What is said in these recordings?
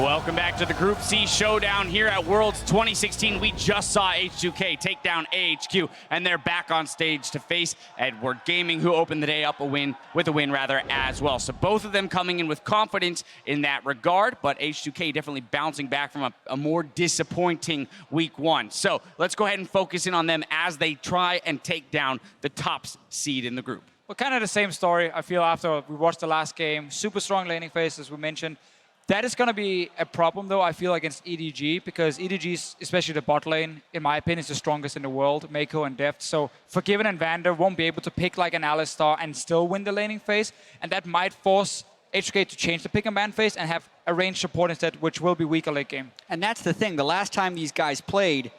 Welcome back to the Group C showdown here at Worlds 2016. We just saw H2K take down AHQ, and they're back on stage to face Edward Gaming, who opened the day up with a win as well. So both of them coming in with confidence in that regard, but H2K definitely bouncing back from a more disappointing week one. So let's go ahead and focus in on them as they try and take down the top seed in the group. Well, kind of the same story, I feel, after we watched the last game. Super strong laning phase, as we mentioned. That is going to be a problem, though, I feel, against EDG, because EDG, especially the bot lane, in my opinion, is the strongest in the world, Mako and Deft. So Forgiven and Vander won't be able to pick like an Alistar and still win the laning phase, and that might force H2K to change the pick and ban phase and have a ranged support instead, which will be weaker late game. And that's the thing. The last time these guys played,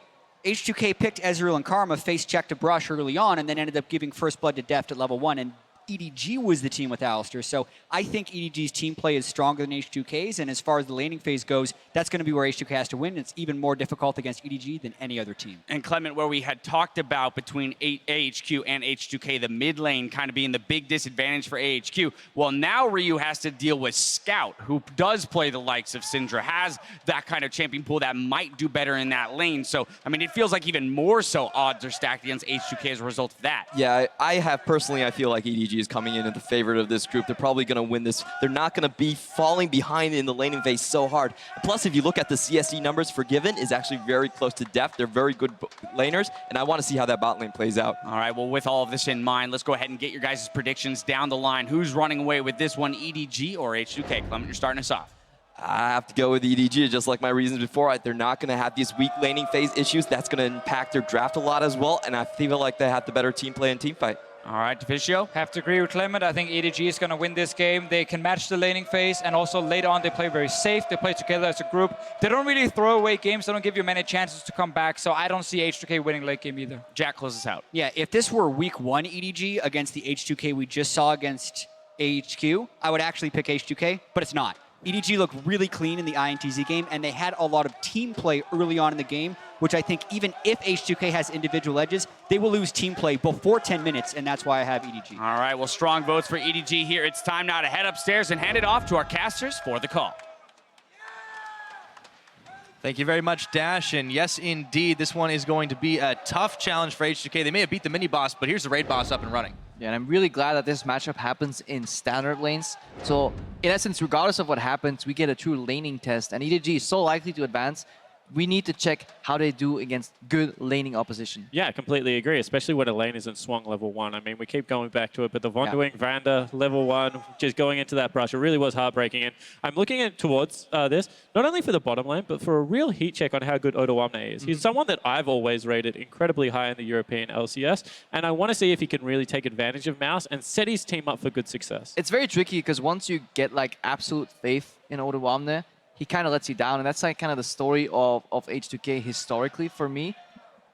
H2K picked Ezreal and Karma, face-checked a Brush early on, and then ended up giving First Blood to Deft at level 1, and EDG was the team with Alistar. So I think EDG's team play is stronger than H2K's, and as far as the laning phase goes, that's going to be where H2K has to win. It's even more difficult against EDG than any other team. And Clement, where we had talked about between AHQ and H2K, the mid lane kind of being the big disadvantage for AHQ, well, now Ryu has to deal with Scout, who does play the likes of Syndra, has that kind of champion pool that might do better in that lane. So, I mean, it feels like even more so odds are stacked against H2K as a result of that. Yeah, I feel like EDG is coming in as the favorite of this group. They're probably going to win this. They're not going to be falling behind in the laning phase so hard. Plus, if you look at the CSE numbers, Forgiven is actually very close to Deft. They're very good laners, and I want to see how that bot lane plays out. All right, well, with all of this in mind, let's go ahead and get your guys' predictions down the line. Who's running away with this one, EDG or H2K? Clement, you're starting us off. I have to go with EDG, just like my reasons before. They're not going to have these weak laning phase issues. That's going to impact their draft a lot as well, and I feel like they have the better team play and team fight. All right, Deficio? Have to agree with Clement. I think EDG is going to win this game. They can match the laning phase, and also later on they play very safe. They play together as a group. They don't really throw away games. They don't give you many chances to come back, so I don't see H2K winning late game either. Jack, close us out. Yeah, if this were week one EDG against the H2K we just saw against AHQ, I would actually pick H2K, but it's not. EDG looked really clean in the INTZ game, and they had a lot of team play early on in the game, which I think even if H2K has individual edges, they will lose team play before 10 minutes, and that's why I have EDG. All right, well, strong votes for EDG here. It's time now to head upstairs and hand it off to our casters for the call. Thank you very much, Dash. And yes, indeed, this one is going to be a tough challenge for H2K. They may have beat the mini-boss, but here's the raid boss up and running. Yeah, and I'm really glad that this matchup happens in standard lanes. So, in essence, regardless of what happens, we get a true laning test, and EDG is so likely to advance. We need to check how they do against good laning opposition. Yeah, I completely agree, especially when a lane isn't swung level 1. I mean, we keep going back to it, but the Vonderwing Vander level 1, just going into that brush, it really was heartbreaking. And I'm looking towards this, not only for the bottom lane, but for a real heat check on how good Odoamne is. He's someone that I've always rated incredibly high in the European LCS, and I want to see if he can really take advantage of Mouse and set his team up for good success. It's very tricky, because once you get like absolute faith in Odoamne, he kind of lets you down, and that's like kind of the story of H2K historically for me.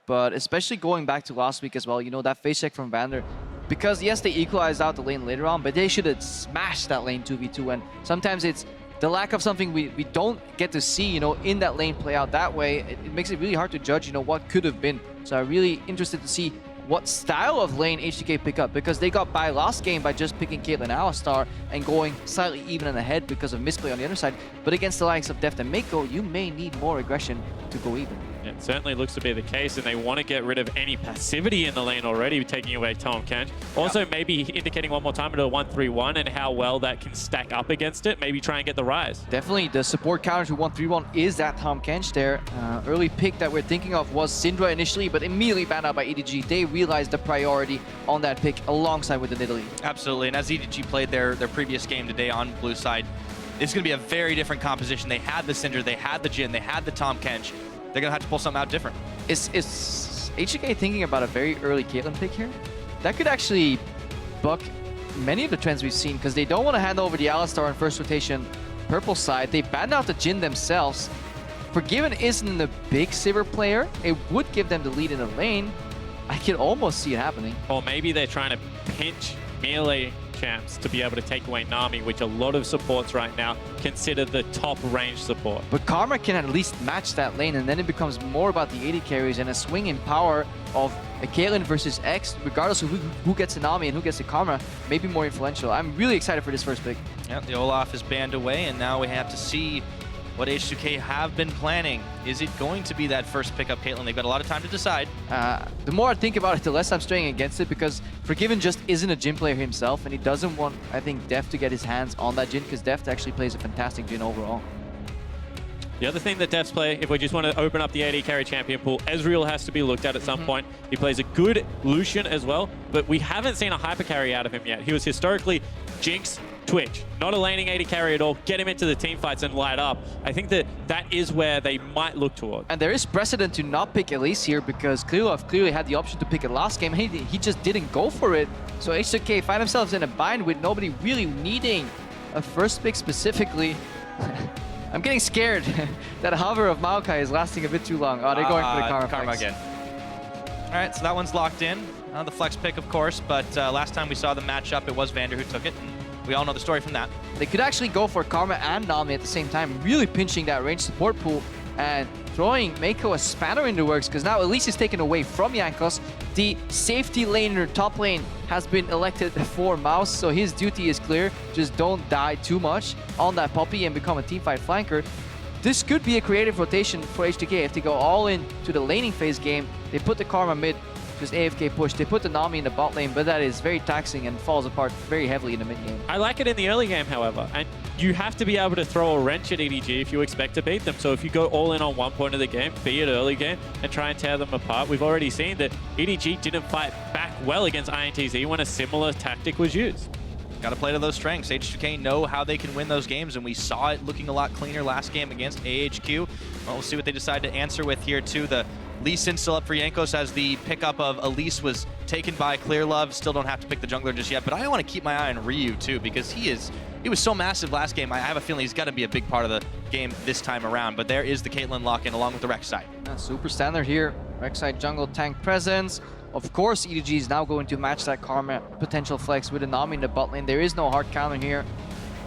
But especially going back to last week as well, you know, that face check from Vander, because yes, they equalized out the lane later on, but they should have smashed that lane 2v2, and sometimes it's the lack of something we don't get to see, you know, in that lane play out that way. It makes it really hard to judge, you know, what could have been. So I'm really interested to see what style of lane H2K pick up, because they got by last game by just picking Caitlyn Alistar and going slightly even and ahead because of misplay on the other side. But against the likes of Deft and Mako, you may need more aggression to go even. It certainly looks to be the case, and they want to get rid of any passivity in the lane already, taking away Tom Kench. Also, maybe indicating one more time into a 1-3-1 and how well that can stack up against it. Maybe try and get the rise. Definitely, the support counter to 1-3-1 is that Tom Kench there. Early pick that we're thinking of was Syndra initially, but immediately banned out by EDG. They realized the priority on that pick alongside with the Nidalee. Absolutely, and as EDG played their previous game today on blue side, it's going to be a very different composition. They had the Syndra, they had the Jhin, they had the Tom Kench. They're going to have to pull something out different. Is H2K thinking about a very early Caitlyn pick here? That could actually buck many of the trends we've seen, because they don't want to hand over the Alistar in first rotation purple side. They banned out the Jhin themselves. Forgiven isn't a big Sivir player. It would give them the lead in the lane. I can almost see it happening. Or maybe they're trying to pinch melee champs to be able to take away Nami, which a lot of supports right now consider the top range support. But Karma can at least match that lane, and then it becomes more about the AD carries and a swing in power of a Caitlyn versus X, regardless of who gets the Nami and who gets the Karma, may be more influential. I'm really excited for this first pick. Yeah, the Olaf is banned away, and now we have to see what H2K have been planning. Is it going to be that first pickup, Caitlyn? They've got a lot of time to decide. The more I think about it, the less I'm straying against it, because Forgiven just isn't a Jhin player himself, and he doesn't want, I think, Deft to get his hands on that Jhin, because Deft actually plays a fantastic Jhin overall. The other thing that Defs play, if we just want to open up the AD carry champion pool, Ezreal has to be looked at some point. He plays a good Lucian as well, but we haven't seen a hyper carry out of him yet. He was historically Jinx, Twitch, not a laning AD carry at all. Get him into the team fights and light up. I think that that is where they might look toward. And there is precedent to not pick Elise here, because Krylov clearly had the option to pick it last game, and he just didn't go for it. So H2K find themselves in a bind with nobody really needing a first pick specifically. I'm getting scared that hover of Maokai is lasting a bit too long. Oh, they're going for the Karma again. All right, so that one's locked in. The flex pick, of course, but last time we saw the matchup, it was Vander who took it. And we all know the story from that. They could actually go for Karma and Nami at the same time, really pinching that range support pool and throwing Mako a spanner in the works, because now Elise is taken away from Jankos. The safety laner top lane has been elected for Mouse, so his duty is clear. Just don't die too much on that Poppy and become a teamfight flanker. This could be a creative rotation for H2K if they go all in to the laning phase game. They put the Karma mid, just AFK push. They put the Nami in the bot lane, but that is very taxing and falls apart very heavily in the mid game. I like it in the early game, however, and you have to be able to throw a wrench at EDG if you expect to beat them. So if you go all in on one point of the game, be it early game, and try and tear them apart, we've already seen that EDG didn't fight back well against INTZ when a similar tactic was used. Got to play to those strengths. H2K know how they can win those games, and we saw it looking a lot cleaner last game against AHQ. Well, we'll see what they decide to answer with here, too. The Lee Sin still up for Jankos as the pickup of Elise was taken by Clear Love. Still don't have to pick the jungler just yet, but I want to keep my eye on Ryu, too, because he was so massive last game. I have a feeling he's got to be a big part of the game this time around, but there is the Caitlyn lock-in along with the Rek'Sai. Super standard here. Rek'Sai jungle tank presence. Of course, EDG is now going to match that Karma potential flex with a Nami in the bot lane. There is no hard counter here.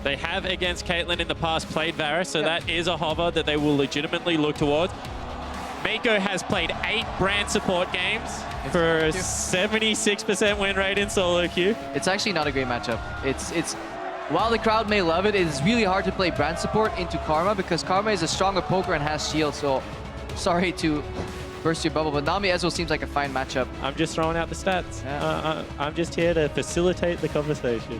They have, against Caitlyn in the past, played Varus, so that is a hover that they will legitimately look towards. Mako has played 8 brand support games for a 76% win rate in solo queue. It's actually not a great matchup. While the crowd may love it, it is really hard to play brand support into Karma, because Karma is a stronger poker and has shield, so sorry to burst your bubble, but Nami Ezreal seems like a fine matchup. I'm just throwing out the stats. Yeah. I'm just here to facilitate the conversation.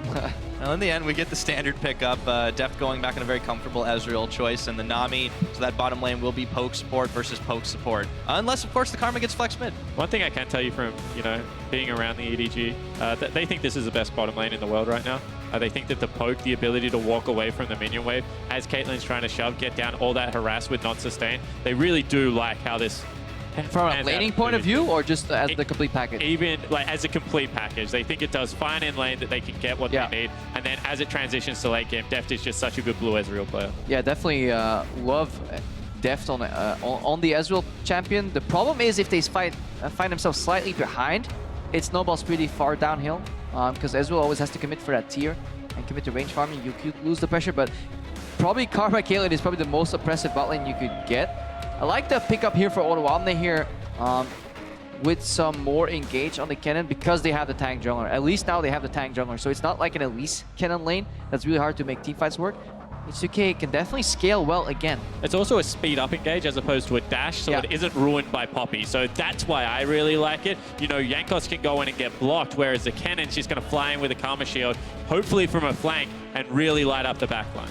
Well, in the end, we get the standard pickup. Deft going back in a very comfortable Ezreal choice, and the Nami, so that bottom lane will be poke support versus poke support. Unless, of course, the Karma gets flex mid. One thing I can tell you from, being around the EDG, that they think this is the best bottom lane in the world right now. They think that the poke, the ability to walk away from the minion wave, as Caitlyn's trying to shove, get down all that harass with not sustain, they really do like how this from a laning point of view, or just as the complete package? Even like as a complete package. They think it does fine in lane, that they can get what they need. And then as it transitions to late game, Deft is just such a good blue Ezreal player. Yeah, definitely love Deft on the Ezreal champion. The problem is if they find themselves slightly behind, it snowballs pretty far downhill, because Ezreal always has to commit for that tier and commit to range farming. You could lose the pressure, but probably Karma Caitlyn is probably the most oppressive bot lane you could get. I like the pickup here for Odoamne here, with some more engage on the cannon, because they have the tank jungler. At least now they have the tank jungler, so it's not like an Elise cannon lane that's really hard to make teamfights work. H2K can definitely scale well again. It's also a speed up engage as opposed to a dash, so it isn't ruined by Poppy. So that's why I really like it. Jankos can go in and get blocked, whereas the cannon's just going to fly in with a Karma shield, hopefully from a flank, and really light up the backline.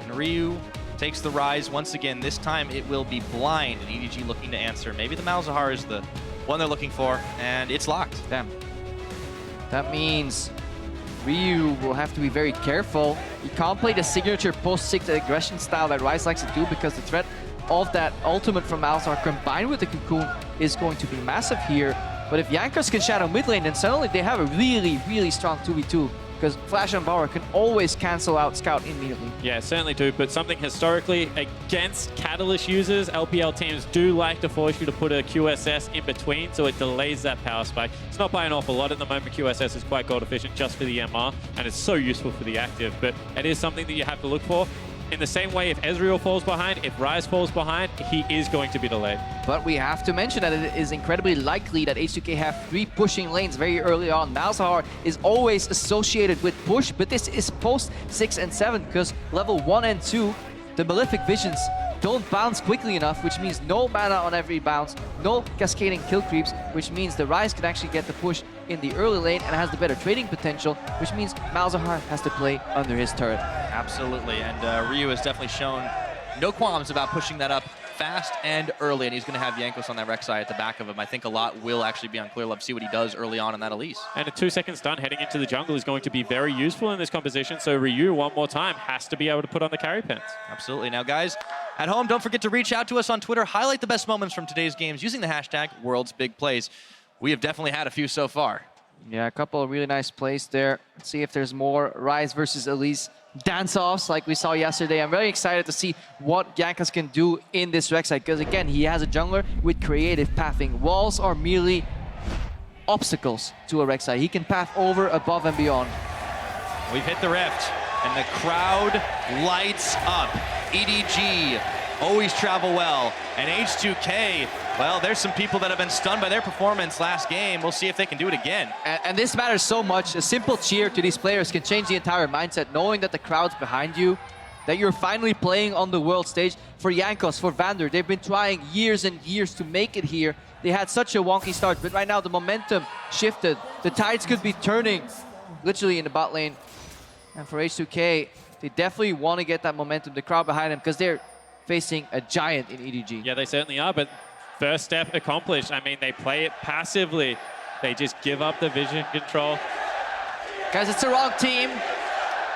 And Ryu takes the rise once again. This time it will be blind, and EDG looking to answer. Maybe the Malzahar is the one they're looking for, and it's locked. Damn. That means Ryu will have to be very careful. He can't play the signature post-6 aggression style that Ryze likes to do, because the threat of that ultimate from Malzahar combined with the Cocoon is going to be massive here. But if Jankos can shadow mid lane, then suddenly they have a really, really strong 2v2. Because Flash and Power can always cancel out Scout immediately. Yeah, certainly do. But something historically against Catalyst users, LPL teams do like to force you to put a QSS in between, so it delays that power spike. It's not by an awful lot at the moment. QSS is quite gold efficient just for the MR, and it's so useful for the active. But it is something that you have to look for. In the same way, if Ezreal falls behind, if Ryze falls behind, he is going to be delayed. But we have to mention that it is incredibly likely that H2K have 3 pushing lanes very early on. Malzahar is always associated with push, but this is post 6 and 7, because level 1 and 2 the Malefic Visions don't bounce quickly enough, which means no mana on every bounce, no cascading kill creeps, which means the Ryze can actually get the push in the early lane and has the better trading potential, which means Malzahar has to play under his turret. Absolutely, and Ryu has definitely shown no qualms about pushing that up fast and early, and he's going to have Jankos on that Rek'Sai at the back of him. I think a lot will actually be on ClearLove, see what he does early on in that Elise. And a 2-second stun heading into the jungle is going to be very useful in this composition, so Ryu, one more time, has to be able to put on the carry pants. Absolutely. Now, guys, at home, don't forget to reach out to us on Twitter. Highlight the best moments from today's games using the hashtag #WorldsBigPlays. We have definitely had a few so far. Yeah, a couple of really nice plays there. Let's see if there's more Ryze versus Elise dance-offs like we saw yesterday. I'm very excited to see what Jankos can do in this Rek'Sai, because again, he has a jungler with creative pathing. Walls are merely obstacles to a Rek'Sai. He can path over, above, and beyond. We've hit the rift, and the crowd lights up. EDG always travel well, and H2K, well, there's some people that have been stunned by their performance last game. We'll see if they can do it again. And this matters so much. A simple cheer to these players can change the entire mindset, knowing that the crowd's behind you, that you're finally playing on the world stage. For Jankos, for Vander, they've been trying years and years to make it here. They had such a wonky start, but right now the momentum shifted. The tides could be turning literally in the bot lane. And for H2K, they definitely want to get that momentum, the crowd behind them, because they're facing a giant in EDG. Yeah, they certainly are, but first step accomplished. I mean, they play it passively. They just give up the vision control. Guys, it's the wrong team.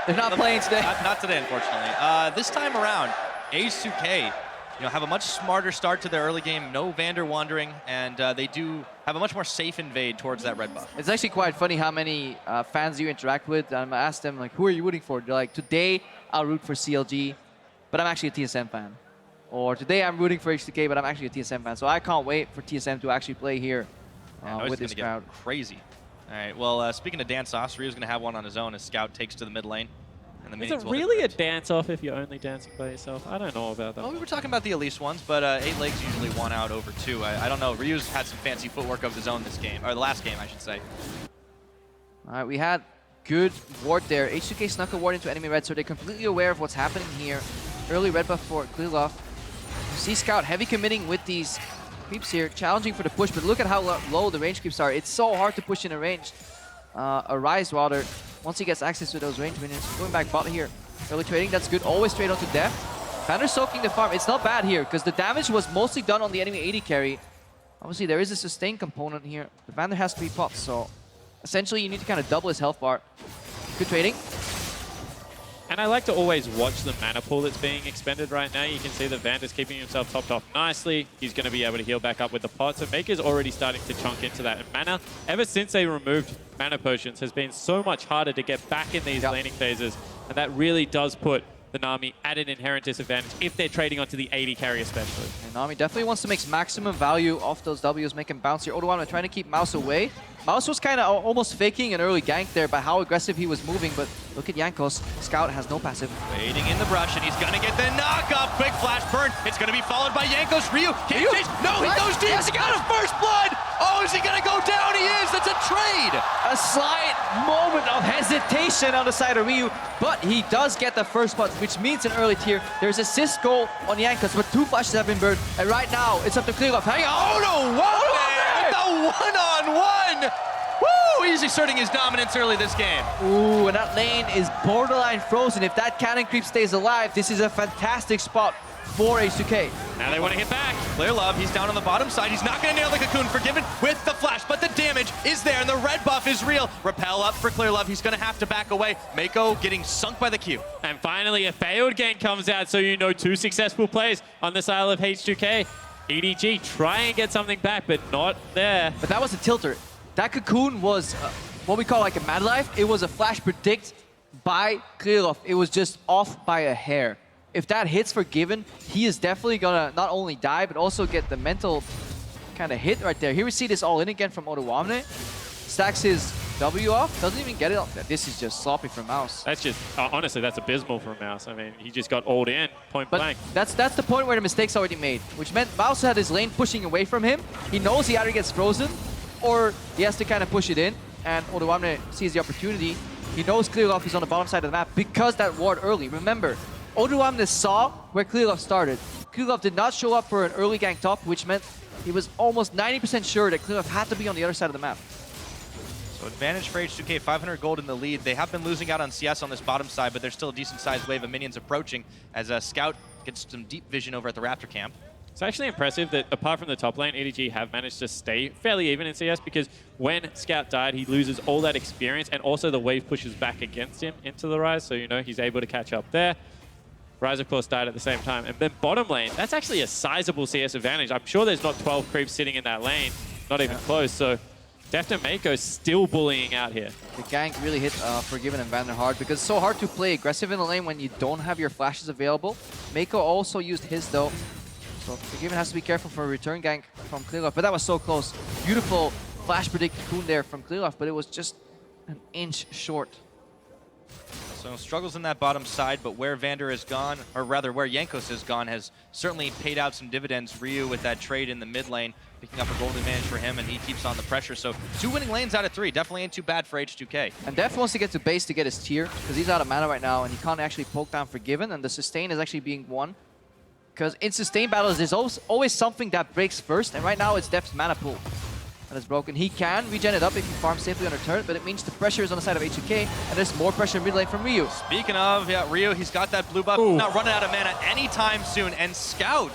They're not playing today. Not today, unfortunately. This time around, H2K, have a much smarter start to their early game. No Vander wandering, and they do have a much more safe invade towards that red buff. It's actually quite funny how many fans you interact with. I asked them, like, who are you rooting for? They're like, today I'll root for CLG, but I'm actually a TSM fan. Or today I'm rooting for H2K, but I'm actually a TSM fan. So I can't wait for TSM to actually play here with this crowd. Crazy. All right, well, speaking of dance-offs, Ryu's going to have one on his own as Scout takes to the mid lane. And the Is it really a dance-off if you're only dancing by yourself? I don't know about that. Well, we were talking about the Elise ones, but 8 legs usually won out over 2. I don't know. Ryu's had some fancy footwork of his own this game, or the last game, I should say. All right, we had good ward there. H2K snuck a ward into enemy red, so they're completely aware of what's happening here. Early red buff for ClearLove. You see Scout heavy committing with these creeps here, challenging for the push, but look at how low the range creeps are. It's so hard to push in a range. A Ryze rather, once he gets access to those range minions. Going back bot here. Early trading, that's good. Always trade onto death. Vander soaking the farm. It's not bad here, because the damage was mostly done on the enemy AD carry. Obviously, there is a sustain component here. The Vander has to be popped, so essentially you need to kind of double his health bar. Good trading. And I like to always watch the mana pool that's being expended right now. You can see that Vander's keeping himself topped off nicely. He's going to be able to heal back up with the pot. So Maker's already starting to chunk into that. And mana, ever since they removed mana potions, has been so much harder to get back in these laning phases. And that really does put the Nami at an inherent disadvantage if they're trading onto the AD carry especially. And Nami definitely wants to make maximum value off those Ws, make him bounce here. Odoamne trying to keep Mouse away. Mouse was kind of almost faking an early gank there by how aggressive he was moving, but look at Jankos. Scout has no passive. Waiting in the brush, and he's going to get the knock-up. Quick flash burn. It's going to be followed by Jankos. Ryu can't chase. No, he goes deep. He got his first blood. Oh, is he going to go down? He is. That's a trade. A slight moment of hesitation on the side of Ryu, but he does get the first blood, which means an early tier. There's a assist goal on Jankos, but 2 flashes have been burned, and right now it's up to ClearLove. Oh, no, with the one-on-one. Woo! He's asserting his dominance early this game. Ooh, and that lane is borderline frozen. If that cannon creep stays alive, this is a fantastic spot for H2K. Now they want to hit back. ClearLove, he's down on the bottom side. He's not going to nail the cocoon, Forgiven with the flash, but the damage is there, and the red buff is real. Repel up for ClearLove. He's going to have to back away. Mako getting sunk by the Q. And finally, a failed gank comes out, so you know 2 successful plays on the side of H2K. EDG try and get something back, but not there. But that was a tilter. That cocoon was what we call like a mad life. It was a flash predict by ClearLove. It was just off by a hair. If that hits Forgiven, he is definitely gonna not only die, but also get the mental kind of hit right there. Here we see this all in again from Odoamne. Stacks his W off, doesn't even get it off. This is just sloppy from Mouse. That's just, honestly, that's abysmal from Mouse. I mean, he just got ult in, point blank. That's the point where the mistake's already made, which meant Mouse had his lane pushing away from him. He knows he either gets frozen, or he has to kind of push it in, and Odoamne sees the opportunity. He knows ClearLove is on the bottom side of the map because that ward early. Remember, Oduamne saw where Clearlove started. Clearlove did not show up for an early gank top, which meant he was almost 90% sure that Clearlove had to be on the other side of the map. So advantage for H2K, 500 gold in the lead. They have been losing out on CS on this bottom side, but there's still a decent-sized wave of minions approaching as Scout gets some deep vision over at the Raptor camp. It's actually impressive that apart from the top lane, EDG have managed to stay fairly even in CS because when Scout died, he loses all that experience and also the wave pushes back against him into the Rise, so you know he's able to catch up there. Rise, of course, died at the same time. And then bottom lane, that's actually a sizable CS advantage. I'm sure there's not 12 creeps sitting in that lane, not even close, so Deft and Mako still bullying out here. The gank really hit Forgiven and Vander hard because it's so hard to play aggressive in the lane when you don't have your flashes available. Mako also used his though. So Forgiven has to be careful for a return gank from Clearlove, but that was so close. Beautiful flash predict cocoon there from Clearlove, but it was just an inch short. So struggles in that bottom side, but where Vander is gone, or rather where Jankos is gone, has certainly paid out some dividends. Ryu with that trade in the mid lane, picking up a gold advantage for him, and he keeps on the pressure. So 2 winning lanes out of 3, definitely ain't too bad for H2K. And Def wants to get to base to get his tier, because he's out of mana right now, and he can't actually poke down Forgiven, and the sustain is actually being won. Because in sustain battles, there's always something that breaks first, and right now it's Def's mana pool that is broken. He can regen it up if he farms safely on a turret, but it means the pressure is on the side of H2K, and there's more pressure mid lane from Ryu. Speaking of, yeah, Ryu, he's got that blue buff, not running out of mana anytime soon, and Scout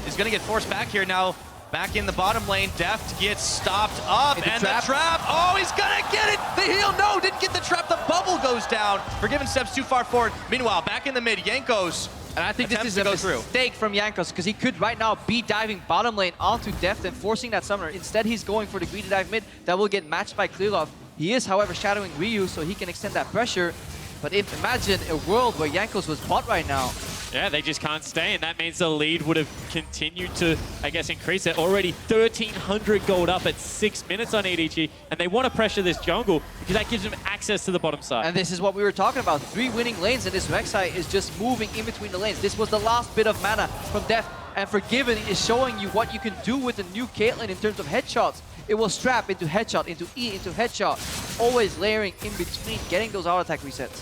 is going to get forced back here now. Back in the bottom lane, Deft gets stopped up, and the trap, oh, he's gonna get it! The heal, no, didn't get the trap, the bubble goes down. Forgiven steps too far forward. Meanwhile, back in the mid, Jankos. And I think this is a mistake from Jankos, because he could right now be diving bottom lane onto Deft and forcing that summoner. Instead, he's going for the greedy dive mid that will get matched by Clearlove. He is, however, shadowing Ryu, so he can extend that pressure. But imagine a world where Jankos was bot right now. Yeah, they just can't stay, and that means the lead would have continued to, I guess, increase. They're already 1,300 gold up at 6 minutes on EDG, and they want to pressure this jungle because that gives them access to the bottom side. And this is what we were talking about, 3 winning lanes, and this Rek'Sai is just moving in between the lanes. This was the last bit of mana from Deft, and Forgiven is showing you what you can do with the new Caitlyn in terms of headshots. It will strap into headshot, into E, into headshot, always layering in between, getting those auto attack resets.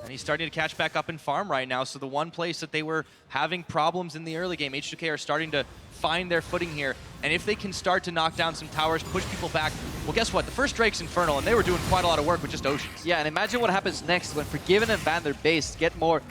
And he's starting to catch back up in farm right now, so the one place that they were having problems in the early game, H2K are starting to find their footing here. And if they can start to knock down some towers, push people back, well, guess what? The first Drake's Infernal, and they were doing quite a lot of work with just Oceans. Yeah, and imagine what happens next when Forgiven and Vander base get more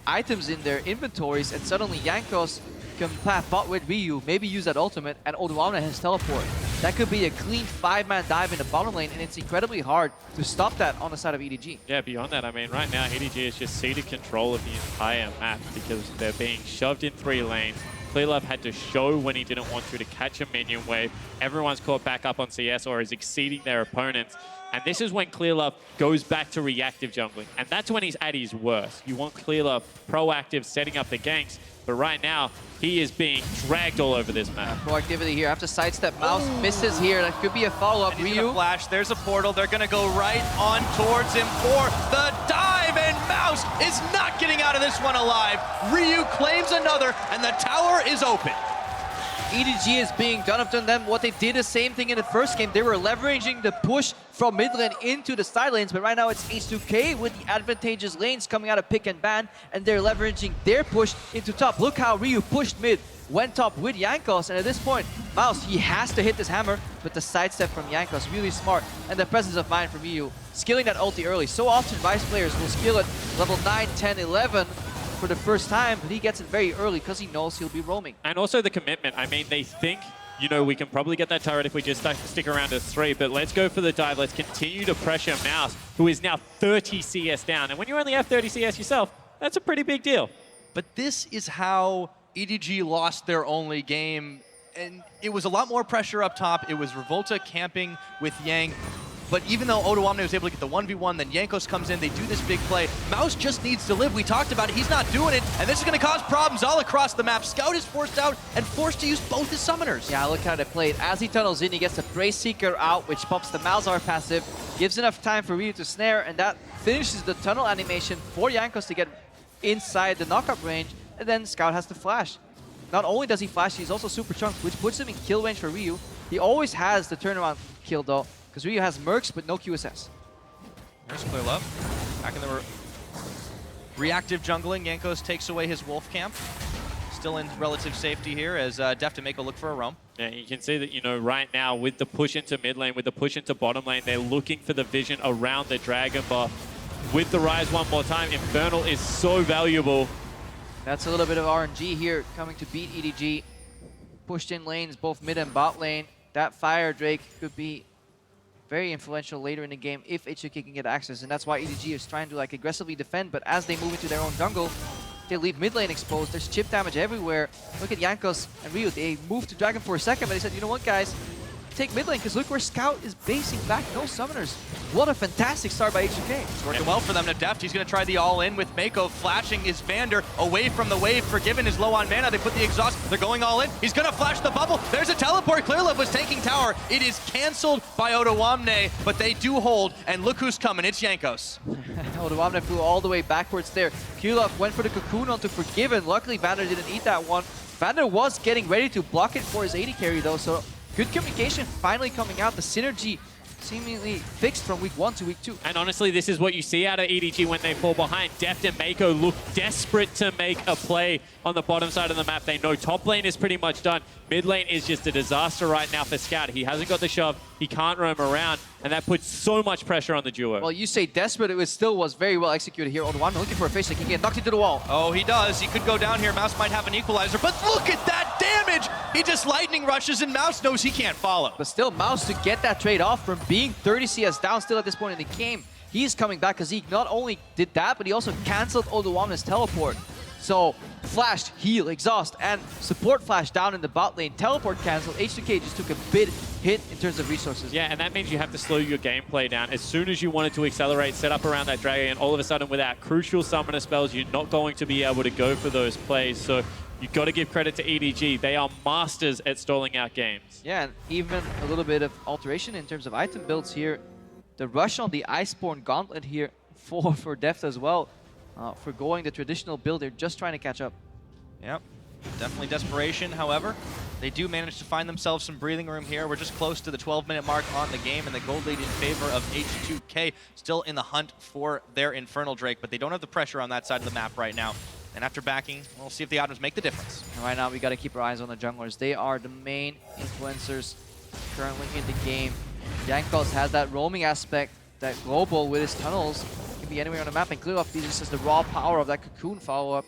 items in their inventories, and suddenly Jankos can path bot with Ryu, maybe use that ultimate, and Oduamne has teleport. That could be a clean 5-man dive in the bottom lane, and it's incredibly hard to stop that on the side of EDG. Yeah, beyond that, I mean, right now, EDG is just ceded control of the entire map because they're being shoved in 3 lanes. Clearlove had to show when he didn't want to catch a minion wave. Everyone's caught back up on CS or is exceeding their opponents. And this is when Clearlove goes back to reactive jungling. And that's when he's at his worst. You want Clearlove proactive, setting up the ganks. But right now, he is being dragged all over this map. Proactivity here. Have to sidestep. Mouse misses here. That could be a follow-up. Ryu. Flash. There's a portal. They're going to go right on towards him for the dive. And Mouse is not getting out of this one alive. Ryu claims another, and the tower is open. EDG is being done up to them. What they did the same thing in the first game. They were leveraging the push from mid lane into the side lanes, but right now it's H2K with the advantageous lanes coming out of pick and ban, and they're leveraging their push into top. Look how Ryu pushed mid, went top with Jankos, and at this point, Mouse, he has to hit this hammer, but the sidestep from Jankos, really smart, and the presence of mind from Ryu, skilling that ulti early. So often Vice players will skill it level 9, 10, 11, for the first time, but he gets it very early because he knows he'll be roaming. And also the commitment. I mean, they think, you know, we can probably get that turret if we just stick around to 3, but let's go for the dive. Let's continue to pressure Mouse, who is now 30 CS down. And when you only have 30 CS yourself, that's a pretty big deal. But this is how EDG lost their only game. And it was a lot more pressure up top. It was Revolta camping with Yang. But even though Oduamne was able to get the 1v1, then Jankos comes in, they do this big play. Mouse just needs to live. We talked about it. He's not doing it, and this is going to cause problems all across the map. Scout is forced out and forced to use both his summoners. Yeah, look how they played. As he tunnels in, he gets the Brace Seeker out, which pumps the Malzahar passive, gives enough time for Ryu to snare, and that finishes the tunnel animation for Jankos to get inside the knockup range, and then Scout has to flash. Not only does he flash, he's also super chunked, which puts him in kill range for Ryu. He always has the turnaround kill, though, because Ryu has Mercs, but no QSS. There's Clearlove. Back in the Reactive jungling, Jankos takes away his wolf camp. Still in relative safety here as Deft and Mako look for a roam. Yeah, you can see that, you know, right now with the push into mid lane, with the push into bottom lane, they're looking for the vision around the Dragon buff. With the Rise one more time, Infernal is so valuable. That's a little bit of RNG here coming to beat EDG. Pushed in lanes, both mid and bot lane. That Fire Drake could be very influential later in the game if H2K can get access, and that's why EDG is trying to like aggressively defend, but as they move into their own jungle, they leave mid lane exposed. There's chip damage everywhere. Look at Jankos and Ryu. They moved to Dragon for a second, but they said, you know what, guys? Take mid lane, because look where Scout is basing back. No summoners. What a fantastic start by H2K. It's working well for them. Now Deft, he's going to try the all-in with Mako flashing his Vander away from the wave. Forgiven is low on mana. They put the exhaust. They're going all in. He's going to flash the bubble. There's a teleport. Clearlove was taking tower. It is canceled by Odoamne, but they do hold. And look who's coming. It's Jankos. Odoamne flew all the way backwards there. Clearlove went for the cocoon onto Forgiven. Luckily, Vander didn't eat that one. Vander was getting ready to block it for his AD carry, though, so good communication finally coming out. The synergy seemingly fixed from week 1 to week 2. And honestly, this is what you see out of EDG when they fall behind. Deft and Mako look desperate to make a play on the bottom side of the map. They know top lane is pretty much done. Mid lane is just a disaster right now for Scout. He hasn't got the shove. He can't roam around, and that puts so much pressure on the duo. Well, you say desperate, it still was very well executed here. Odoamne looking for a face, like he can get knocked into the wall. Oh, he does. He could go down here. Mouse might have an equalizer, but look at that damage! He just lightning rushes, and Mouse knows he can't follow. But still, Mouse to get that trade off from being 30 CS down still at this point in the game. He's coming back because he not only did that, but he also canceled Odoamne's teleport. So, flashed, heal, exhaust, and support flash down in the bot lane. Teleport canceled. H2K just took a big hit in terms of resources. Yeah, and that means you have to slow your gameplay down. As soon as you wanted to accelerate, set up around that dragon, and all of a sudden without crucial summoner spells, you're not going to be able to go for those plays. So you've got to give credit to EDG. They are masters at stalling out games. Yeah, and even a little bit of alteration in terms of item builds here. The rush on the Iceborne Gauntlet here for Deft as well. For going the traditional build, they're just trying to catch up. Yep, definitely desperation. However, they do manage to find themselves some breathing room here. We're just close to the 12-minute mark on the game, and the gold lead in favor of H2K, still in the hunt for their Infernal Drake, but they don't have the pressure on that side of the map right now. And after backing, we'll see if the items make the difference. And right now, we got to keep our eyes on the junglers. They are the main influencers currently in the game. Jankos has that roaming aspect, that global with his tunnels. Can be anywhere on the map, and Clearlove just has the raw power of that cocoon follow-up.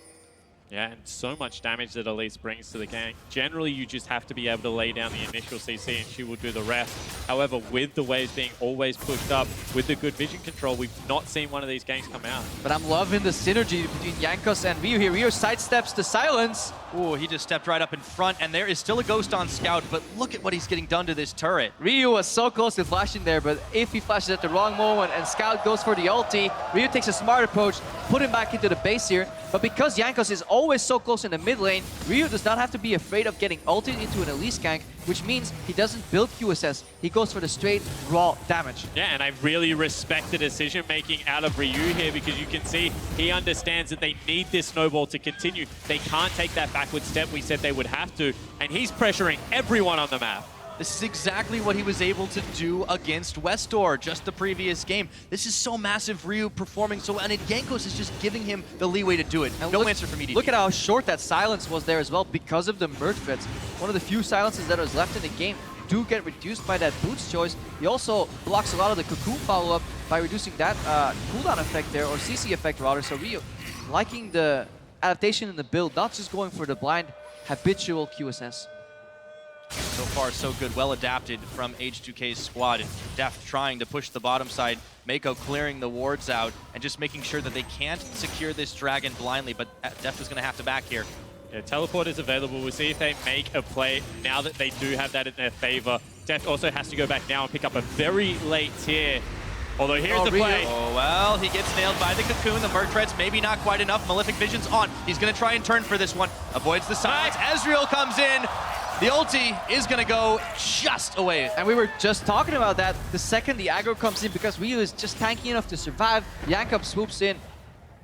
Yeah, and so much damage that Elise brings to the gang. Generally, you just have to be able to lay down the initial CC and she will do the rest. However, with the waves being always pushed up, with the good vision control, we've not seen one of these gangs come out. But I'm loving the synergy between Jankos and Ryu here. Ryu sidesteps the silence. Ooh, he just stepped right up in front, and there is still a ghost on Scout, but look at what he's getting done to this turret. Ryu was so close to flashing there, but if he flashes at the wrong moment and Scout goes for the ulti, Ryu takes a smart approach, put him back into the base here. But because Jankos is always so close in the mid lane, Ryu does not have to be afraid of getting ulted into an Elise gank, which means he doesn't build QSS. He goes for the straight, raw damage. Yeah, and I really respect the decision-making out of Ryu here, because you can see he understands that they need this snowball to continue. They can't take that backward step we said they would have to, and he's pressuring everyone on the map. This is exactly what he was able to do against Westdoor just the previous game. This is so massive, Ryu performing so well, and Jankos is just giving him the leeway to do it. And no answer from EDG. Look at how short that silence was there as well because of the merge threats. One of the few silences that was left in the game do get reduced by that Boots choice. He also blocks a lot of the cocoon follow-up by reducing that cooldown effect there, or CC effect rather. So Ryu liking the adaptation in the build, not just going for the blind habitual QSS. So far, so good. Well adapted from H2K's squad. And Deft trying to push the bottom side. Mako clearing the wards out and just making sure that they can't secure this dragon blindly. But Deft is going to have to back here. Yeah, teleport is available. We'll see if they make a play now that they do have that in their favor. Deft also has to go back now and pick up a very late tier. Although here's the play. Oh, well, he gets nailed by the cocoon. The Merc Threads maybe not quite enough. Malefic Vision's on. He's going to try and turn for this one. Avoids the silence. Ezreal comes in. The ulti is going to go just away. And we were just talking about that. The second the aggro comes in, because Ryu is just tanky enough to survive, Jankos swoops in.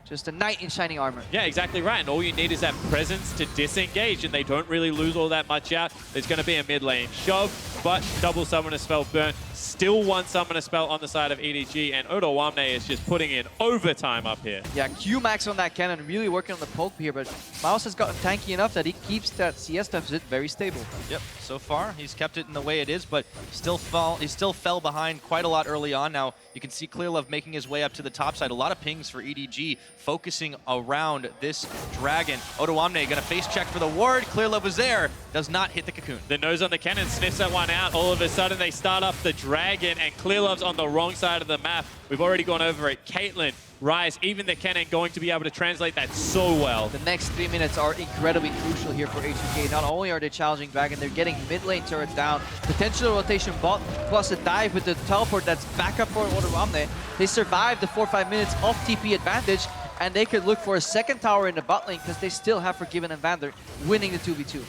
Just a knight in shining armor. Yeah, exactly right. And all you need is that presence to disengage, and they don't really lose all that much out. There's going to be a mid lane shove. but double Summoner Spell burn. Still one Summoner Spell on the side of EDG, and Odoamne is just putting in overtime up here. Yeah, Q-Max on that cannon, really working on the poke here, but Mouse has gotten tanky enough that he keeps that CS deficit very stable. Yep, so far he's kept it in the way it is, but he still fell behind quite a lot early on. Now you can see Clearlove making his way up to the top side. A lot of pings for EDG focusing around this Dragon. Odoamne gonna face check for the ward. Clearlove was there, does not hit the cocoon. The nose on the cannon sniffs that one out. All of a sudden they start up the Dragon, and Clearlove's on the wrong side of the map. We've already gone over it. Caitlyn, Ryze, even the cannon going to be able to translate that so well. The next 3 minutes are incredibly crucial here for H2K. Not only are they challenging Dragon, they're getting mid lane turret down, potential rotation bot, plus a dive with the teleport that's back up for Odoamne. They survived the 4-5 minutes of TP advantage, and they could look for a second tower in the bot lane because they still have Forgiven and Vander winning the 2v2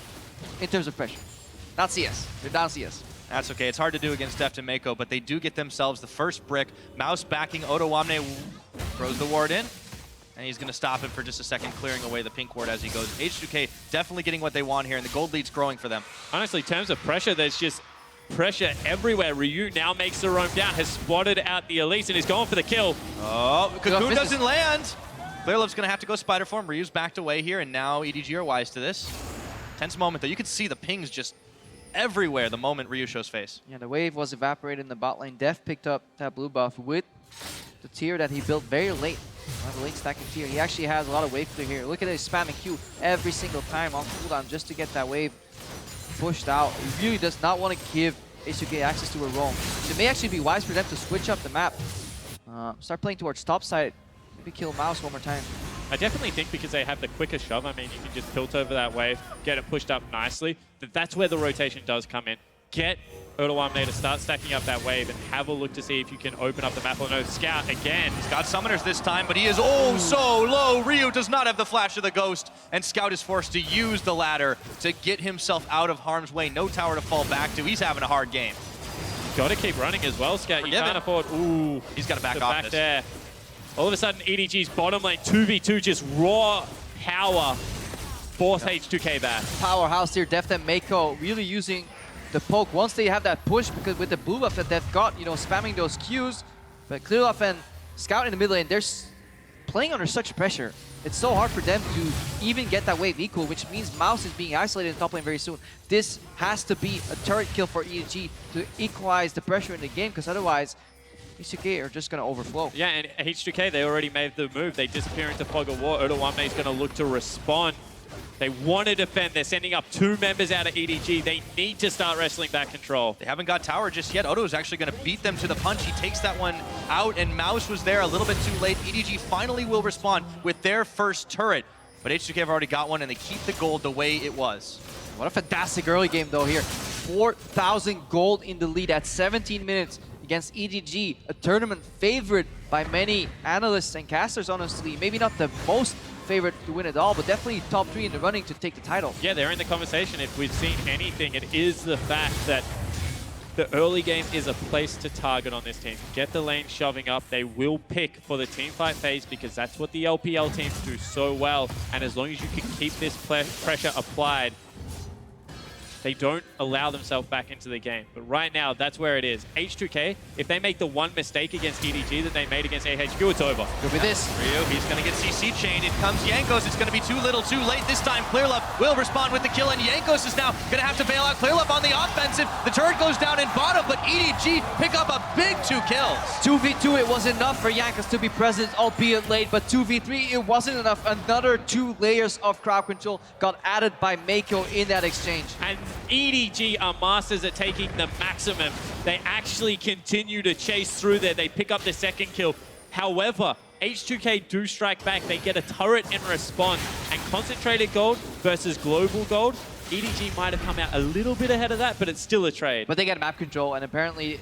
in terms of pressure. Not CS. They're down CS. That's okay. It's hard to do against Deft and Mako, but they do get themselves the first brick. Mouse backing Odoamne, throws the ward in, and he's going to stop him for just a second, clearing away the pink ward as he goes. H2K definitely getting what they want here, and the gold lead's growing for them. Honestly, in terms of pressure, there's just pressure everywhere. Ryu now makes the roam down, has spotted out the Elise, and is going for the kill. Oh, Cocoon doesn't land. Clearlove's going to have to go Spider Form. Ryu's backed away here, and now EDG are wise to this. Tense moment, though. You can see the pings just everywhere the moment Ryu shows face. Yeah, the wave was evaporated in the bot lane. Def picked up that blue buff with the tier that he built very late. The late stacking tier. He actually has a lot of wave clear here. Look at his spamming Q every single time on cooldown just to get that wave pushed out. He really does not want to give H2K access to a roam. It may actually be wise for them to switch up the map. Start playing towards top side. Maybe kill Mouse one more time. I definitely think because they have the quicker shove, I mean, you can just tilt over that wave, get it pushed up nicely. That's where the rotation does come in. Get Odoamne to start stacking up that wave and have a look to see if you can open up the map. Or no, Scout again. He's got summoners this time, but he is oh so low. Ryu does not have the flash of the ghost, and Scout is forced to use the ladder to get himself out of harm's way. No tower to fall back to. He's having a hard game. Got to keep running as well, Scout. You can't afford. Ooh, he's got to back off this. There. All of a sudden, EDG's bottom lane 2v2 just raw power. Force H2K back. Powerhouse here. Deft and Mako really using the poke once they have that push, because with the blue buff that they've got, you know, spamming those Qs. But Clearlove and Scout in the mid lane, they're playing under such pressure. It's so hard for them to even get that wave equal, which means Mouse is being isolated in top lane very soon. This has to be a turret kill for EDG to equalize the pressure in the game, because otherwise H2K are just going to overflow. Yeah, and H2K, they already made the move. They disappear into Fog of War. Odoamne is going to look to respond. They want to defend. They're sending up 2 members out of EDG. They need to start wrestling back control. They haven't got tower just yet. Odo is actually going to beat them to the punch. He takes that one out, and Mouse was there a little bit too late. EDG finally will respond with their first turret, but H2K have already got one, and they keep the gold the way it was. What a fantastic early game, though, here. 4,000 gold in the lead at 17 minutes against EDG, a tournament favorite by many analysts and casters, honestly. Maybe not the most favorite to win it all, but definitely top 3 in the running to take the title. Yeah, they're in the conversation. If we've seen anything, it is the fact that the early game is a place to target on this team. Get the lane shoving up. They will pick for the team fight phase because that's what the LPL teams do so well. And as long as you can keep this pressure applied, they don't allow themselves back into the game. But right now, that's where it is. H2K, if they make the one mistake against EDG that they made against AHQ, it's over. Could be this. Ryu, he's going to get CC chained. It comes Jankos. It's going to be too little, too late. This time, Clearlove will respond with the kill, and Jankos is now going to have to bail out Clearlove on the offensive. The turret goes down in bottom, but EDG pick up a big 2 kills. 2v2, it was enough for Jankos to be present, albeit late, but 2v3, it wasn't enough. Another 2 layers of crowd control got added by Mako in that exchange. And EDG are masters at taking the maximum. They actually continue to chase through there. They pick up the second kill. However, H2K do strike back. They get a turret in response. And concentrated gold versus global gold, EDG might have come out a little bit ahead of that, but it's still a trade. But they get map control, and apparently,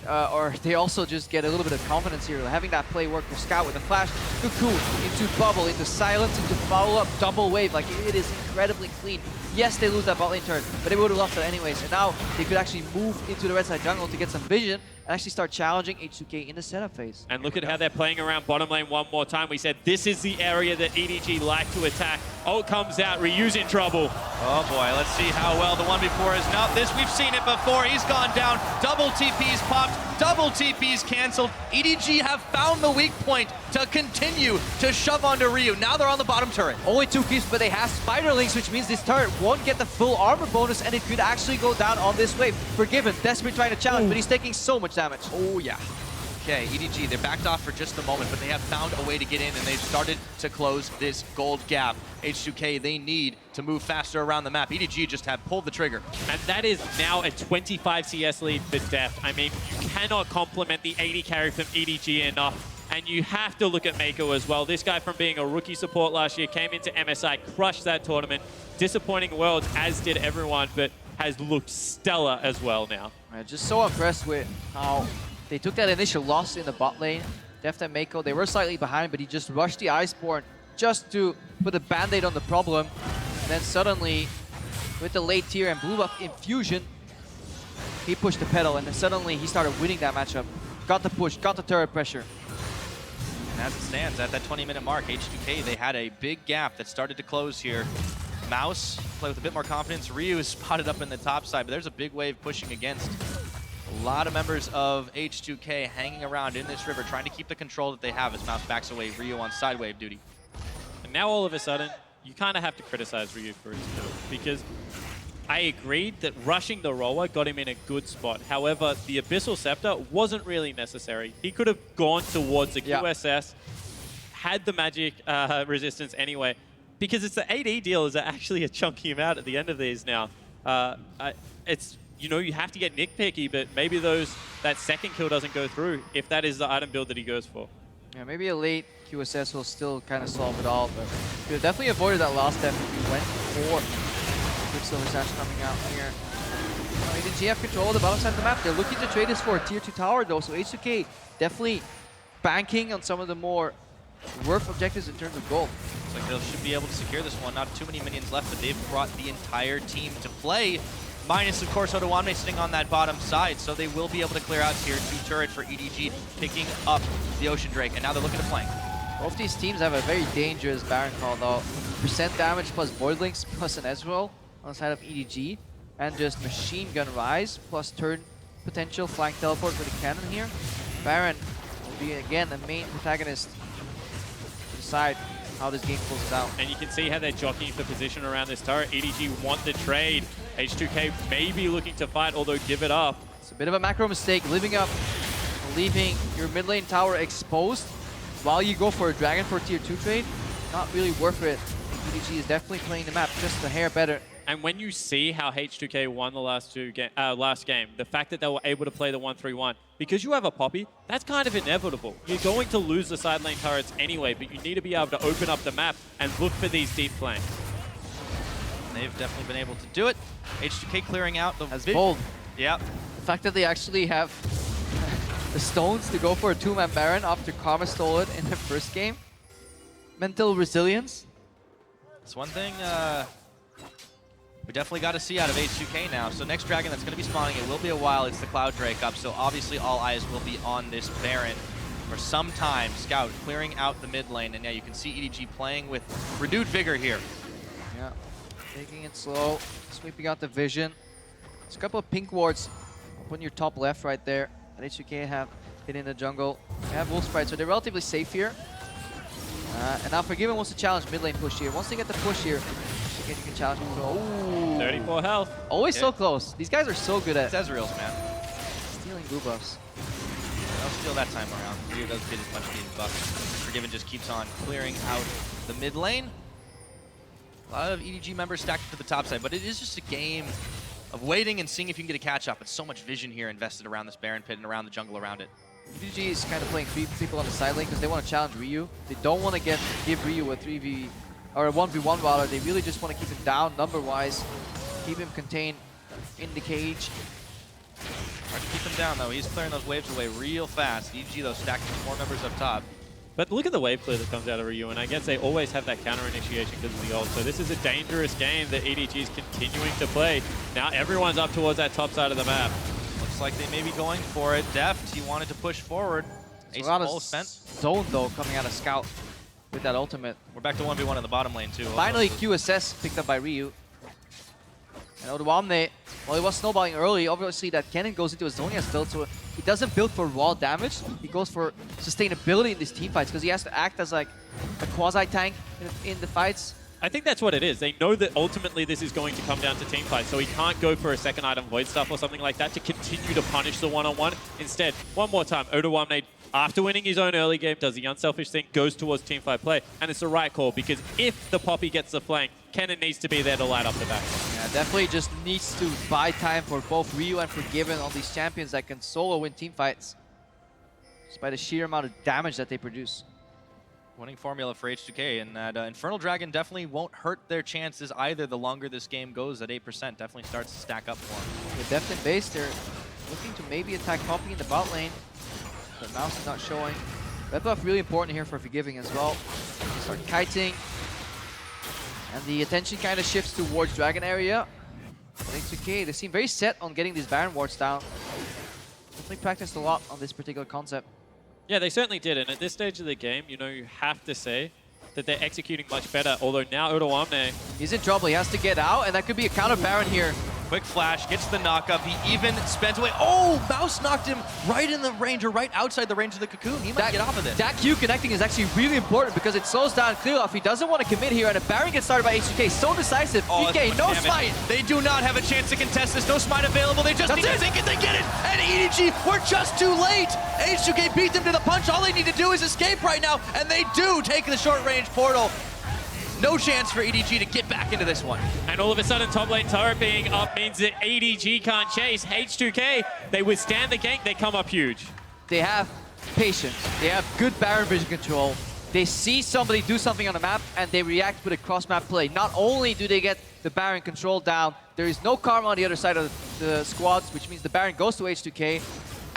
or they also just get a little bit of confidence here. Having that play work for Scout with a flash, Cocoon, into Bubble, into Silence, into follow-up, double wave. Like, it is incredibly clean. Yes, they lose that bot lane turn, but they would have lost it anyways. And now they could actually move into the red side jungle to get some vision and actually start challenging H2K in the setup phase. And look at how they're playing around bottom lane one more time. We said this is the area that EDG like to attack. Ult comes out, Ryu's in trouble. Oh boy, let's see how well the one before is. Now this, we've seen it before. He's gone down. Double TP's popped, double TP's canceled. EDG have found the weak point to continue to shove onto Ryu. Now they're on the bottom turret. Only 2 creeps, but they have Spiderlings, which means this turret won't get the full armor bonus, and it could actually go down on this wave. Forgiven, desperate trying to challenge, but he's taking so much damage. Oh yeah. Okay, EDG, they're backed off for just a moment, but they have found a way to get in, and they've started to close this gold gap. H2K, they need to move faster around the map. EDG just have pulled the trigger. And that is now a 25 CS lead for Deft. I mean, you cannot compliment the 80 carry from EDG enough. And you have to look at Mako as well. This guy, from being a rookie support last year, came into MSI, crushed that tournament. Disappointing Worlds, as did everyone, but has looked stellar as well now. Just so impressed with how they took that initial loss in the bot lane. Deft and Mako, they were slightly behind, but he just rushed the Iceborne just to put a band-aid on the problem. And then suddenly, with the late tier and blue buff infusion, he pushed the pedal, and then suddenly he started winning that matchup. Got the push, got the turret pressure. And as it stands, at that 20-minute mark, H2K, they had a big gap that started to close here. Mouse play with a bit more confidence. Ryu is spotted up in the top side, but there's a big wave pushing against. A lot of members of H2K hanging around in this river, trying to keep the control that they have as Mouse backs away. Ryu on side wave duty. And now all of a sudden, you kind of have to criticize Ryu for his build, because I agreed that rushing the roller got him in a good spot. However, the Abyssal Scepter wasn't really necessary. He could have gone towards the QSS, had the magic resistance anyway, because it's the AD dealers that actually are chunking him out at the end of these now. It's, you know, you have to get nitpicky, but maybe that second kill doesn't go through if that is the item build that he goes for. Yeah, maybe a late QSS will still kind of solve it all, but you definitely avoided that last step if you went for Quicksilver Sash coming out here. EDG have control of the bottom side of the map. They're looking to trade this for a tier 2 tower though, so H2K definitely banking on some of the more worth objectives in terms of gold. Looks like they should be able to secure this one. Not too many minions left, but they've brought the entire team to play. Minus, of course, Odowanme sitting on that bottom side, so they will be able to clear out tier 2 turret for EDG, picking up the Ocean Drake, and now they're looking to flank. Both these teams have a very dangerous Baron call though. Percent damage plus Voidlings plus an Ezreal on the side of EDG, and just Machine Gun Rise plus turn potential flank teleport for the cannon here. Baron will be again the main protagonist to decide how this game pulls out. And you can see how they're jockeying for position around this turret. EDG want the trade. H2K may be looking to fight, although give it up. It's a bit of a macro mistake, leaving your mid lane tower exposed while you go for a dragon for a tier 2 trade. Not really worth it. EDG is definitely playing the map just a hair better. And when you see how H2K won the last game, the fact that they were able to play the 1-3-1, because you have a Poppy, that's kind of inevitable. You're going to lose the side lane turrets anyway, but you need to be able to open up the map and look for these deep flanks. They've definitely been able to do it. H2K clearing out the... That's bold. Yep. The fact that they actually have the stones to go for a 2-man Baron after Karma stole it in the first game. Mental resilience. It's one thing we definitely got to see out of H2K now. So next dragon that's going to be spawning, it will be a while. It's the Cloud Drake up, so obviously all eyes will be on this Baron for some time. Scout clearing out the mid lane, and now you can see EDG playing with renewed vigor here. Yeah, taking it slow, sweeping out the vision. There's a couple of pink wards up on your top left right there that H2K have hit in the jungle. They have Wolf Sprite, so they're relatively safe here. And now Forgiven wants to challenge mid lane push here. Once they get the push here, you can challenge him. Oh, 34 health. Always so close. These guys are so good at It's Ezreal's, man. stealing blue buffs. They'll steal that time around. Ryu doesn't get as much needed buff. Forgiven just keeps on clearing out the mid lane. A lot of EDG members stacked to the top side, but it is just a game of waiting and seeing if you can get a catch up. It's so much vision here invested around this Baron pit and around the jungle around it. EDG is kind of playing 3 people on the side lane because they want to challenge Ryu. They don't want to give Ryu a 3v or a 1v1 brawler. They really just want to keep him down number-wise, keep him contained in the cage. Hard to keep him down though. He's clearing those waves away real fast. EDG though stacking 4 members up top. But look at the wave clear that comes out of Ryu, and I guess they always have that counter initiation because of the ult. So this is a dangerous game that EDG is continuing to play. Now everyone's up towards that top side of the map. Looks like they may be going for it. Deft, he wanted to push forward. A lot of zone though coming out of Scout. with that ultimate. We're back to 1v1 in the bottom lane, too. Finally, QSS picked up by Ryu. And Oduwamne, well, he was snowballing early. Obviously, that cannon goes into his Zhonya's build, so he doesn't build for raw damage. He goes for sustainability in these team fights because he has to act as like a quasi-tank in the fights. I think that's what it is. They know that ultimately this is going to come down to team fight, so he can't go for a second item void stuff or something like that to continue to punish the one-on-one. Instead, one more time, Oduwamne, after winning his own early game, does the unselfish thing, goes towards team fight play, and it's the right call because if the Poppy gets the flank, Kennen needs to be there to light up the back. Yeah, definitely just needs to buy time for both Ryu and Forgiven on these champions that can solo win team fights just by the sheer amount of damage that they produce. Winning formula for H2K, and that Infernal Dragon definitely won't hurt their chances either the longer this game goes at 8%. Definitely starts to stack up for them. With depth and base, they're looking to maybe attack Poppy in the bot lane, but Mouse is not showing. Red buff really important here for Forgiving as well. They start kiting, and the attention kind of shifts towards Dragon area. But H2K, they seem very set on getting these Baron wards down. Definitely practiced a lot on this particular concept. Yeah, they certainly did, and at this stage of the game, you know, you have to say that they're executing much better, although now Oduwamne... He's in trouble, he has to get out, and that could be a counter Baron here. Quick flash, gets the knockup. He even spent away. Oh, Mouse knocked him right in the range, or right outside the range of the cocoon. He might get off of this. That Q connecting is actually really important because it slows down Clearloff. He doesn't want to commit here, and a Baron gets started by H2K. So decisive. Oh, EK, no damage. smite. They do not have a chance to contest this. No smite available. They just need to sink it. They get it. And EDG, we're just too late. H2K beat them to the punch. All they need to do is escape right now, and they do take the short-range portal. No chance for EDG to get back into this one. And all of a sudden, top lane turret being up means that EDG can't chase. H2K, they withstand the gank, they come up huge. They have patience. They have good Baron vision control. They see somebody do something on the map, and they react with a cross-map play. Not only do they get the Baron control down, there is no karma on the other side of the squads, which means the Baron goes to H2K,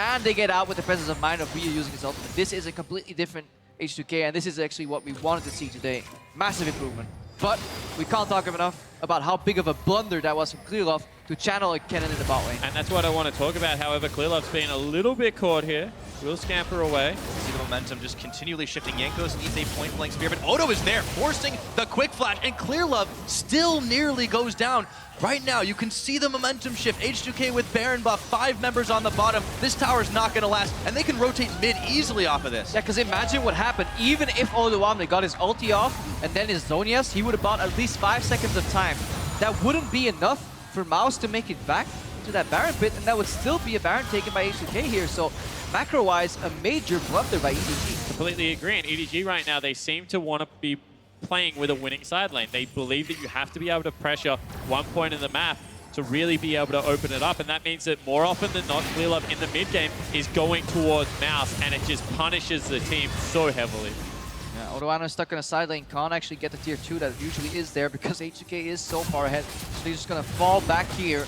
and they get out with the presence of mind of Ryu using his ultimate. This is a completely different H2K, and this is actually what we wanted to see today. Massive improvement. But we can't talk enough about how big of a blunder that was from Clearloff to channel a cannon in the bot lane. And that's what I want to talk about. However, Clearloff's been a little bit caught here. Will scamper away. See the momentum just continually shifting. Jankos needs a point-blank spear, but Odo is there, forcing the quick flash, and Clearlove still nearly goes down. Right now, you can see the momentum shift. H2K with Baron buff, 5 members on the bottom. This tower's not going to last, and they can rotate mid easily off of this. Yeah, because imagine what happened. Even if Oduwamne got his ulti off and then his Zhonya's, he would have bought at least 5 seconds of time. That wouldn't be enough for Mouse to make it back to that Baron pit, and that would still be a Baron taken by H2K here. So macro-wise, a major blunder by EDG. Completely agree. And EDG right now, they seem to want to be playing with a winning side lane. They believe that you have to be able to pressure one point in the map to really be able to open it up, and that means that more often than not, Clearlove in the mid game is going towards Mouse, and it just punishes the team so heavily. Yeah, Oduwamne is stuck on a side lane, can't actually get the tier 2 that usually is there because H2K is so far ahead. So they're just gonna fall back here,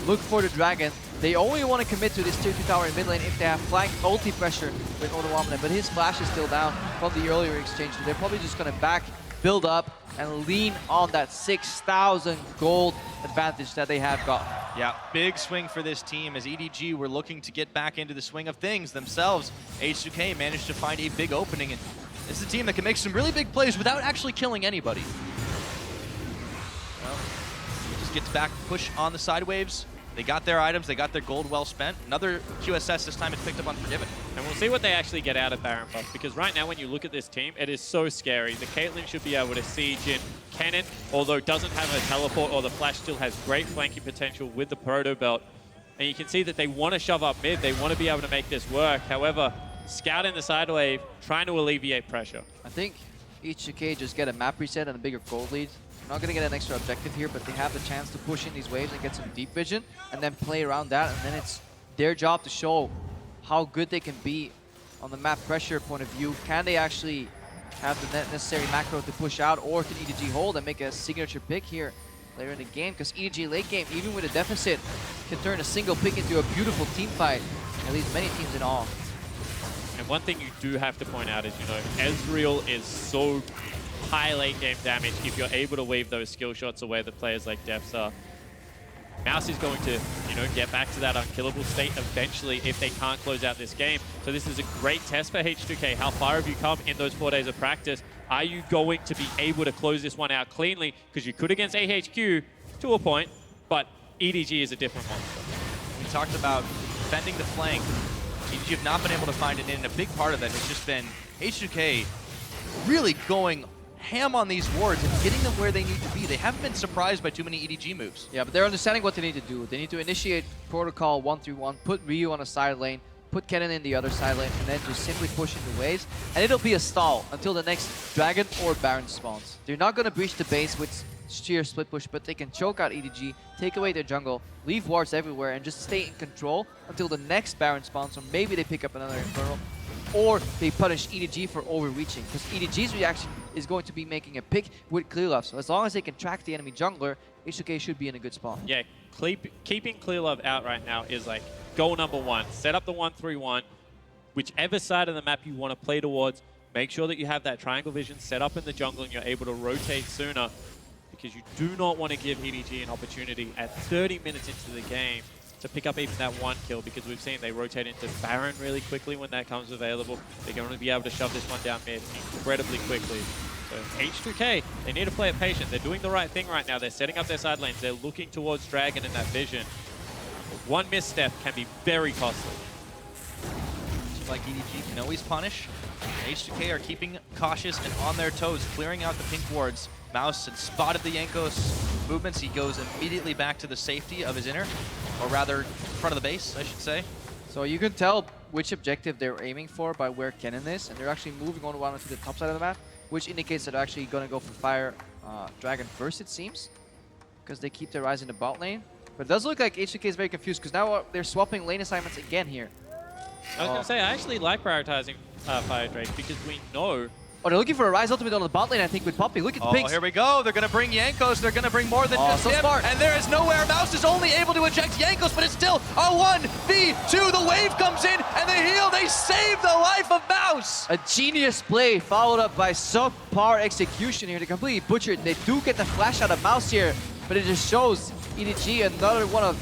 look for the dragon. They only want to commit to this tier 2 tower in mid lane if they have flank ulti pressure with Oduwamne, but his flash is still down from the earlier exchange. So they're probably just gonna back, build up, and lean on that 6,000 gold advantage that they have got. Yeah, big swing for this team as EDG were looking to get back into the swing of things themselves. H2K managed to find a big opening, and this is a team that can make some really big plays without actually killing anybody. Well, just gets back, push on the side waves. They got their items, they got their gold well spent. Another QSS, this time it's picked up Unforgiven. And we'll see what they actually get out of Baron buff, because right now when you look at this team, it is so scary. The Caitlyn should be able to siege in Kennen, although doesn't have a teleport, or the Flash still has great flanking potential with the Proto Belt. And you can see that they want to shove up mid, they want to be able to make this work. However, Scout in the side wave, trying to alleviate pressure. I think H2K just get a map reset and a bigger gold lead. They're not going to get an extra objective here, but they have the chance to push in these waves and get some deep vision and then play around that, and then it's their job to show how good they can be on the map pressure point of view. Can they actually have the necessary macro to push out, or can EDG hold and make a signature pick here later in the game? Because EDG late game, even with a deficit, can turn a single pick into a beautiful team fight and leaves many teams in awe. And one thing you do have to point out is, you know, Ezreal is so high late game damage if you're able to weave those skill shots away that players like Depths are. Mouse is going to, you know, get back to that unkillable state eventually if they can't close out this game. So this is a great test for H2K. How far have you come in those 4 days of practice? Are you going to be able to close this one out cleanly? Because you could against AHQ to a point, but EDG is a different monster. We talked about defending the flank. EDG have not been able to find it in. A big part of that has just been H2K really going ham on these wards and getting them where they need to be. They haven't been surprised by too many EDG moves. Yeah, but they're understanding what they need to do. They need to initiate protocol 1-3-1, put Ryu on a side lane, put Kennen in the other side lane, and then just simply push into waves. And it'll be a stall until the next Dragon or Baron spawns. They're not going to breach the base with sheer split push, but they can choke out EDG, take away their jungle, leave wards everywhere, and just stay in control until the next Baron spawns, or maybe they pick up another Infernal, or they punish EDG for overreaching. Because EDG's reaction is going to be making a pick with clear love. So as long as they can track the enemy jungler, H2K should be in a good spot. Yeah, keeping clear love out right now is like goal number one. Set up the 1-3-1. Whichever side of the map you want to play towards, make sure that you have that triangle vision set up in the jungle and you're able to rotate sooner, because you do not want to give EDG an opportunity at 30 minutes into the game to pick up even that one kill, because we've seen they rotate into Baron really quickly when that comes available. They're going to be able to shove this one down mid incredibly quickly. So H2K, they need to play it patient. They're doing the right thing right now. They're setting up their side lanes. They're looking towards Dragon in that vision. But one misstep can be very costly. Just like EDG can always punish, H2K are keeping cautious and on their toes, clearing out the pink wards. Mouse had spotted the Jankos movements. He goes immediately back to the safety of his inner, or rather, front of the base, I should say. So you can tell which objective they're aiming for by where Kennen is, and they're actually moving on to the top side of the map, which indicates that they're actually going to go for Fire Dragon first, it seems, because they keep their eyes in the bot lane. But it does look like H2K is very confused, because now they're swapping lane assignments again here. I was going to say, I actually like prioritizing Fire Drake, because we know... Oh, they're looking for a Rise ultimate on the bot lane, I think, with Poppy. Look at the pinks. Here we go. They're going to bring Jankos. They're going to bring more than just so him. smart. And there is nowhere. Mouse is only able to eject Jankos, but it's still a 1v2. The wave comes in, and they heal. They save the life of Mouse. A genius play followed up by subpar execution here. They completely butchered. They do get the flash out of Mouse here, but it just shows EDG another one of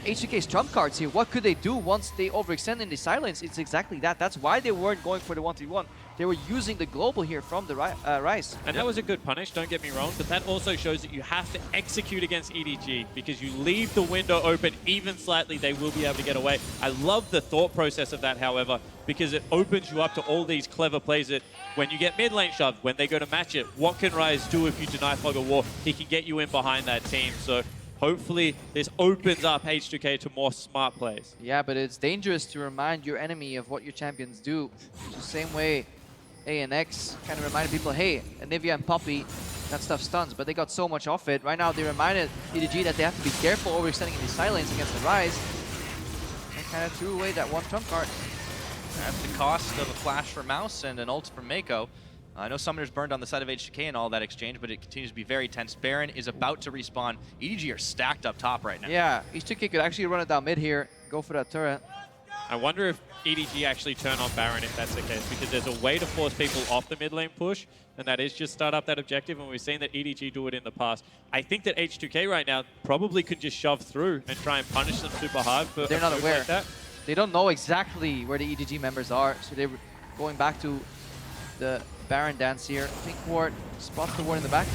H2K's trump cards here. What could they do once they overextend in the silence? It's exactly that. That's why they weren't going for the 1v1. They were using the global here from the Rise. And that was a good punish, don't get me wrong, but that also shows that you have to execute against EDG, because you leave the window open even slightly, they will be able to get away. I love the thought process of that, however, because it opens you up to all these clever plays that when you get mid lane shoved, when they go to match it, what can Rise do if you deny Fog of War? He can get you in behind that team. So hopefully this opens up H2K to more smart plays. Yeah, but it's dangerous to remind your enemy of what your champions do. It's the same way A and X kind of reminded people, hey, Anivia and Poppy, that stuff stuns, but they got so much off it. Right now, they reminded EDG that they have to be careful overextending in these side lanes against the Rise. And kind of threw away that one trump card. That's the cost of a flash for Mouse and an ult from Mako. I know Summoner's burned on the side of H2K and all that exchange, but it continues to be very tense. Baron is about to respawn. EDG are stacked up top right now. Yeah, H2K could actually run it down mid here, go for that turret. I wonder if EDG actually turn on Baron if that's the case, because there's a way to force people off the mid lane push, and that is just start up that objective, and we've seen that EDG do it in the past. I think that H2K right now probably could just shove through and try and punish them super hard for They're not a move aware. like that. They don't know exactly where the EDG members are, so they're going back to the Baron dance here. Pink ward spots the ward in the back.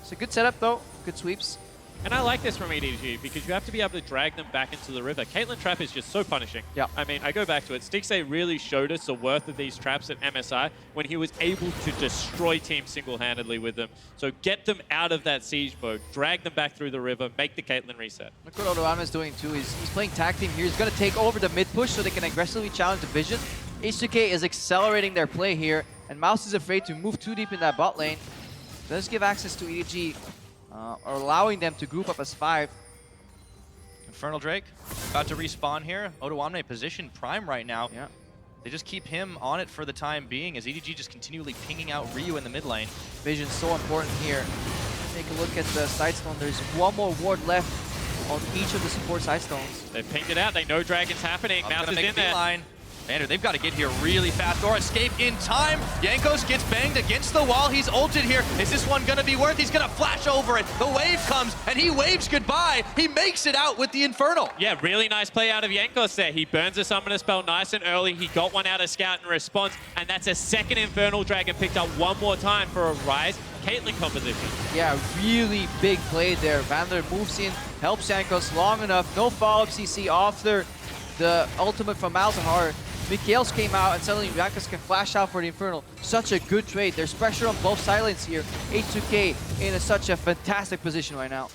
It's a good setup though, good sweeps. And I like this from EDG, because you have to be able to drag them back into the river. Caitlyn Trap is just so punishing. Yeah. I mean, I go back to it. Stixxay really showed us the worth of these traps at MSI when he was able to destroy teams single-handedly with them. So get them out of that siege mode, drag them back through the river, make the Caitlyn reset. Look what Odorama is doing too. He's playing tag team here. He's going to take over the mid push so they can aggressively challenge the vision. H2K is accelerating their play here, and Mouse is afraid to move too deep in that bot lane. Does give access to EDG, or allowing them to group up as 5. Infernal Drake about to respawn here. Odoamne positioned prime right now. Yeah. They just keep him on it for the time being as EDG just continually pinging out Ryu in the mid lane. Vision so important here. Take a look at the side stone. There's one more ward left on each of the support side stones. They've pinged it out. They know Dragon's happening. Mouse is in there. Beeline. Vander, they've got to get here really fast or escape in time. Jankos gets banged against the wall. He's ulted here. Is this one going to be worth? He's going to flash over it. The wave comes, and he waves goodbye. He makes it out with the Infernal. Yeah, really nice play out of Jankos there. He burns a Summoner spell nice and early. He got one out of Scout in response, and that's a second Infernal Dragon picked up one more time for a Rise Caitlyn composition. Yeah, really big play there. Vander moves in, helps Jankos long enough. No follow-up CC after the ultimate from Malzahar. Mikhails came out and suddenly Jankos can flash out for the Infernal. Such a good trade. There's pressure on both side lanes here. H2K in such a fantastic position right now.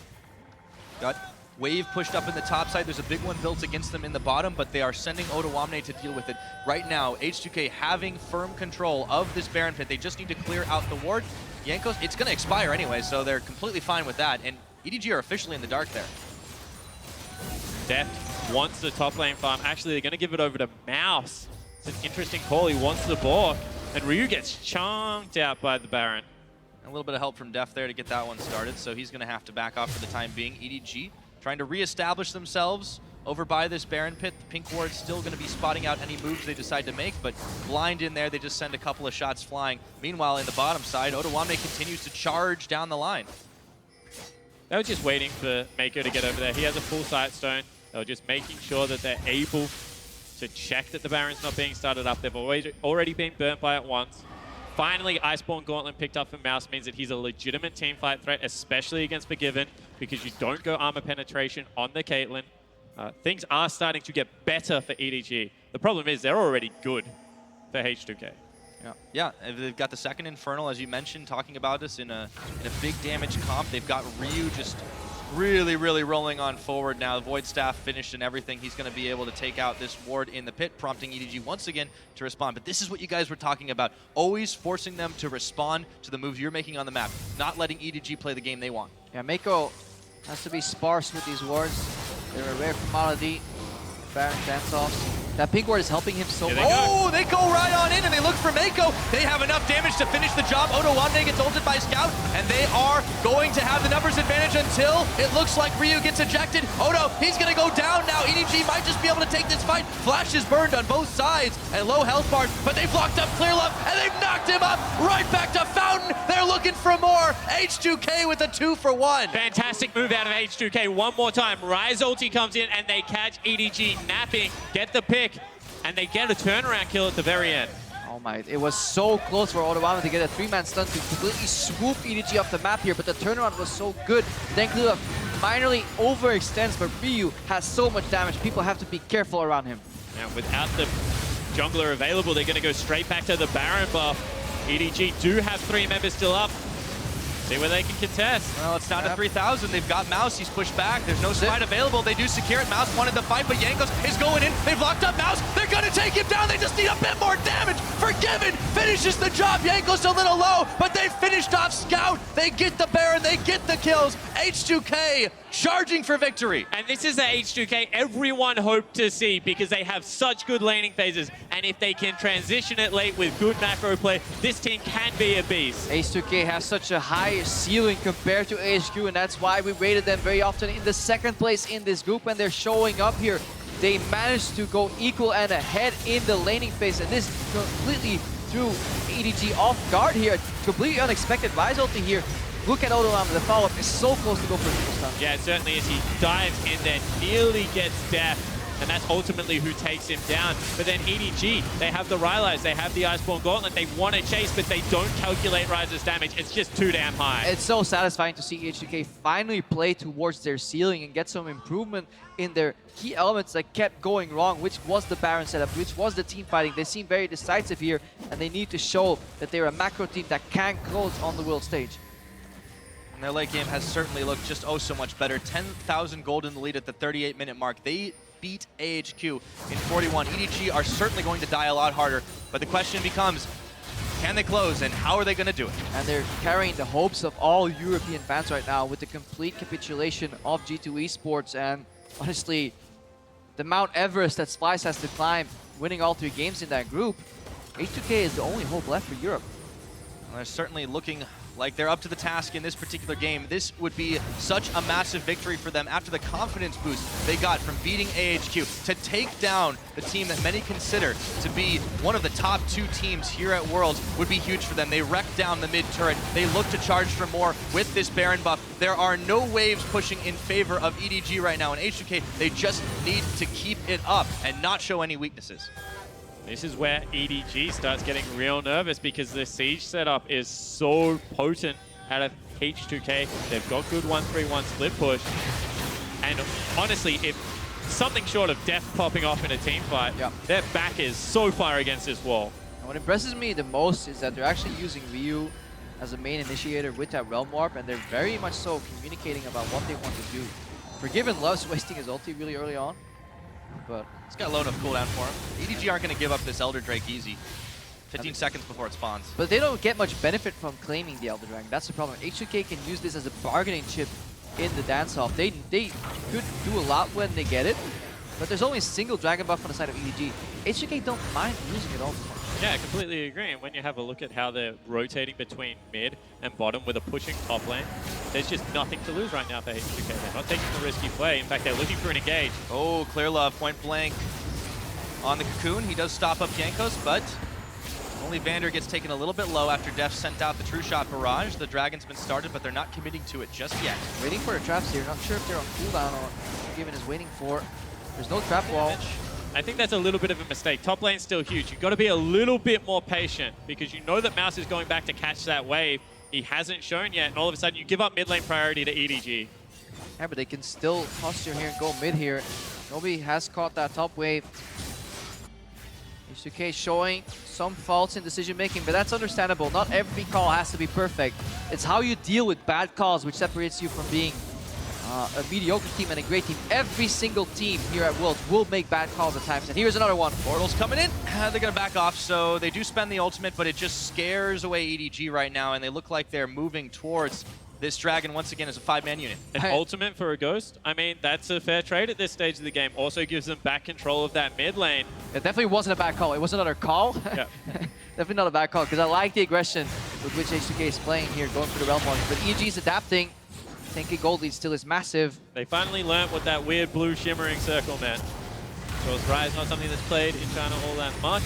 Got wave pushed up in the top side. There's a big one built against them in the bottom, but they are sending Odoamne to deal with it. Right now, H2K having firm control of this Baron pit. They just need to clear out the ward. Jankos, it's going to expire anyway, so they're completely fine with that. And EDG are officially in the dark there. Deft wants the top lane farm. Actually, they're going to give it over to Mouse. It's an interesting call. He wants the Bork, and Ryu gets chunked out by the Baron. A little bit of help from Def there to get that one started, so he's going to have to back off for the time being. EDG trying to reestablish themselves over by this Baron pit. The Pink Ward's still going to be spotting out any moves they decide to make, but blind in there, they just send a couple of shots flying. Meanwhile, in the bottom side, Odoamne continues to charge down the line. They were just waiting for Mako to get over there. He has a full sight stone. They were just making sure that they're able to check that the Baron's not being started up. They've already been burnt by it once. Finally, Iceborne Gauntlet picked up for Mouse means that he's a legitimate teamfight threat, especially against Forgiven, because you don't go armor penetration on the Caitlyn. Things are starting to get better for EDG. The problem is they're already good for H2K. Yeah, they've got the second Infernal, as you mentioned, talking about this in a big damage comp. They've got Ryu just really, really rolling on forward now. The Void Staff finished and everything. He's going to be able to take out this ward in the pit, prompting EDG once again to respond. But this is what you guys were talking about. Always forcing them to respond to the moves you're making on the map, not letting EDG play the game they want. Yeah, Mako has to be sparse with these wards. They're a rare commodity. Baron dance-offs. That pink ward is helping him so much. Oh, they go right on in and they look for Mako. They have enough damage to finish the job. Odoamne gets ulted by Scout, and they are going to have the numbers advantage until it looks like Ryu gets ejected. Odo, he's going to go down now. EDG might just be able to take this fight. Flash is burned on both sides and low health bars, but they've locked up Clear Love and they've knocked him up right back to Fountain. They're looking for more. H2K with a 2-for-1. Fantastic move out of H2K one more time. Rise ulti comes in and they catch EDG napping, get the pick, and they get a turnaround kill at the very end. Oh my, it was so close for Odoamne to get a 3-man stun to completely swoop EDG off the map here, but the turnaround was so good. Then Clear minorly overextends, but Ryu has so much damage. People have to be careful around him. Now, without the jungler available, they're going to go straight back to the Baron buff. EDG do have 3 members still up. See where they can contest. Well, it's down to 3,000. They've got Mouse. He's pushed back. There's no smite available. They do secure it. Mouse wanted the fight, but Jankos is going in. They've locked up Mouse. They're going to take him down. They just need a bit more damage. Forgiven finishes the job. Jankos a little low, but they finished off Scout. They get the Baron. They get the kills. H2K charging for victory. And this is the H2K everyone hoped to see because they have such good laning phases. And if they can transition it late with good macro play, this team can be a beast. H2K has such a high ceiling compared to HQ, and that's why we rated them very often in the second place in this group, and they're showing up here. They managed to go equal and ahead in the laning phase, and this completely threw EDG off guard here. Completely unexpected Rise ulti here. Look at Odoamne, the follow-up is so close to go for a triple stun. Yeah, it certainly is. He dives in there, nearly gets death, and that's ultimately who takes him down. But then EDG, they have the Rylai's, they have the Iceborne Gauntlet, they want to chase, but they don't calculate Ryze's damage. It's just too damn high. It's so satisfying to see H2K finally play towards their ceiling and get some improvement in their key elements that kept going wrong, which was the Baron setup, which was the team fighting. They seem very decisive here, and they need to show that they're a macro team that can close on the world stage. And their late game has certainly looked just oh so much better. 10,000 gold in the lead at the 38-minute mark. They beat AHQ in 41. EDG are certainly going to die a lot harder, but the question becomes, can they close, and how are they going to do it? And they're carrying the hopes of all European fans right now with the complete capitulation of G2 Esports, and honestly, the Mount Everest that Splice has to climb, winning all 3 games in that group, H2K is the only hope left for Europe. Well, they're certainly looking like they're up to the task in this particular game. This would be such a massive victory for them after the confidence boost they got from beating AHQ. To take down the team that many consider to be one of the top 2 teams here at Worlds would be huge for them. They wrecked down the mid turret. They look to charge for more with this Baron buff. There are no waves pushing in favor of EDG right now, and H2K, they just need to keep it up and not show any weaknesses. This is where EDG starts getting real nervous because the siege setup is so potent out of H2K. They've got good 1-3-1 split push. And honestly, if something short of death popping off in a team fight, their back is so far against this wall. And what impresses me the most is that they're actually using Ryu as a main initiator with that Realm Warp, and they're very much so communicating about what they want to do. Forgiven loves wasting his ulti really early on, but it's got low enough cooldown for him. EDG aren't going to give up this Elder Drake easy. 15 seconds before it spawns. But they don't get much benefit from claiming the Elder Dragon. That's the problem. H2K can use this as a bargaining chip in the dance-off. They could do a lot when they get it, but there's only a single Dragon buff on the side of EDG. H2K don't mind losing it all the time. Yeah, I completely agree. And when you have a look at how they're rotating between mid and bottom with a pushing top lane, there's just nothing to lose right now for H2K. They're not taking the risky play. In fact, they're looking for an engage. Oh, Clear Love, point blank on the Cocoon. He does stop up Jankos, but only Vander gets taken a little bit low after Def sent out the True Shot Barrage. The Dragon's been started, but they're not committing to it just yet. Waiting for the traps here. Not sure if they're on cooldown or Given is waiting for. There's no trap wall. I think that's a little bit of a mistake. Top lane's still huge. You've got to be a little bit more patient because you know that Mouse is going back to catch that wave. He hasn't shown yet, and all of a sudden you give up mid lane priority to EDG. Yeah, but they can still posture here and go mid here. Nobody has caught that top wave. H2K showing some faults in decision making, but that's understandable. Not every call has to be perfect. It's how you deal with bad calls which separates you from being a mediocre team and a great team. Every single team here at Worlds will make bad calls at times, and here's another one. Portal's coming in. They're going to back off, so they do spend the ultimate, but it just scares away EDG right now, and they look like they're moving towards this Dragon once again as a 5-man unit. An ultimate for a Ghost? I mean, that's a fair trade at this stage of the game. Also gives them back control of that mid lane. It definitely wasn't a bad call. It was another call. Yeah. Definitely not a bad call, because I like the aggression with which H2K is playing here, going for the Realm Warp. But EG is adapting. 10k gold lead still is massive. They finally learnt what that weird blue shimmering circle meant. Of course, Rise not something that's played in China all that much,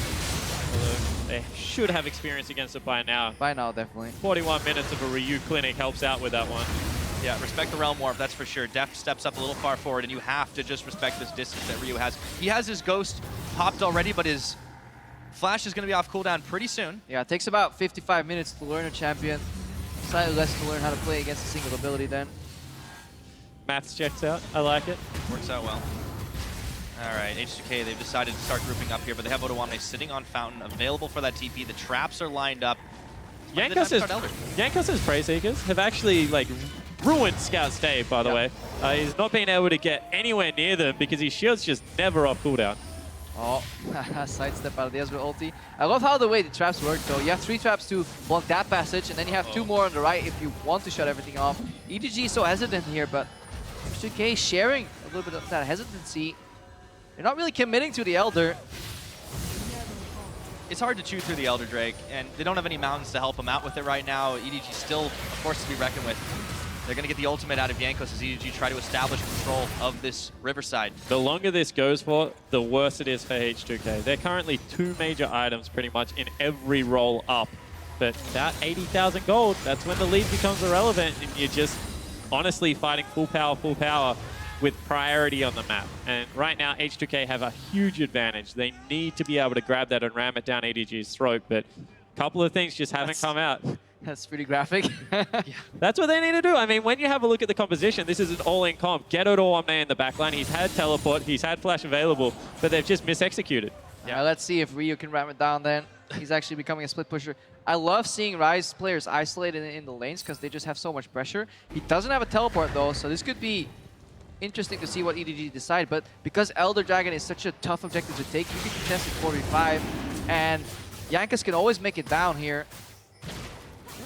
although they should have experience against it by now. By now, definitely. 41 minutes of a Ryu clinic helps out with that one. Yeah, respect the Realm Warp, that's for sure. Def steps up a little far forward, and you have to just respect this distance that Ryu has. He has his Ghost popped already, but his Flash is going to be off cooldown pretty soon. Yeah, it takes about 55 minutes to learn a champion. Slightly less to learn how to play against a single ability then. Maths checks out. I like it. Works out well. All right, H2K, they've decided to start grouping up here, but they have Odoamne sitting on Fountain, available for that TP. The traps are lined up. Jankos' Prey Seekers have actually ruined Scout's day, by the way. He's not been able to get anywhere near them because his shield's just never off cooldown. Oh, sidestep out of the Ezreal ulti. I love how the way the traps work though. You have 3 traps to block that passage, and then you have 2 more on the right if you want to shut everything off. EDG is so hesitant here, but H2K sharing a little bit of that hesitancy. They're not really committing to the Elder. It's hard to chew through the Elder Drake, and they don't have any mountains to help them out with it right now. EDG still a force to be reckoned with. They're going to get the ultimate out of Jankos as EDG try to establish control of this Riverside. The longer this goes for, the worse it is for H2K. They're currently 2 major items pretty much in every roll up. But that 80,000 gold, that's when the lead becomes irrelevant and you're just honestly fighting full power with priority on the map. And right now, H2K have a huge advantage. They need to be able to grab that and ram it down EDG's throat, but a couple of things just haven't come out. That's pretty graphic. Yeah. That's what they need to do. I mean, when you have a look at the composition, this is an all-in comp. Get Odoamne in the backline. He's had teleport, he's had flash available, but they've just misexecuted. Yeah, let's see if Ryu can ram it down then. He's actually becoming a split pusher. I love seeing Rise players isolated in the lanes because they just have so much pressure. He doesn't have a teleport though, so this could be interesting to see what EDG decide. But because Elder Dragon is such a tough objective to take, you can contest it 4v5, and Jankos can always make it down here.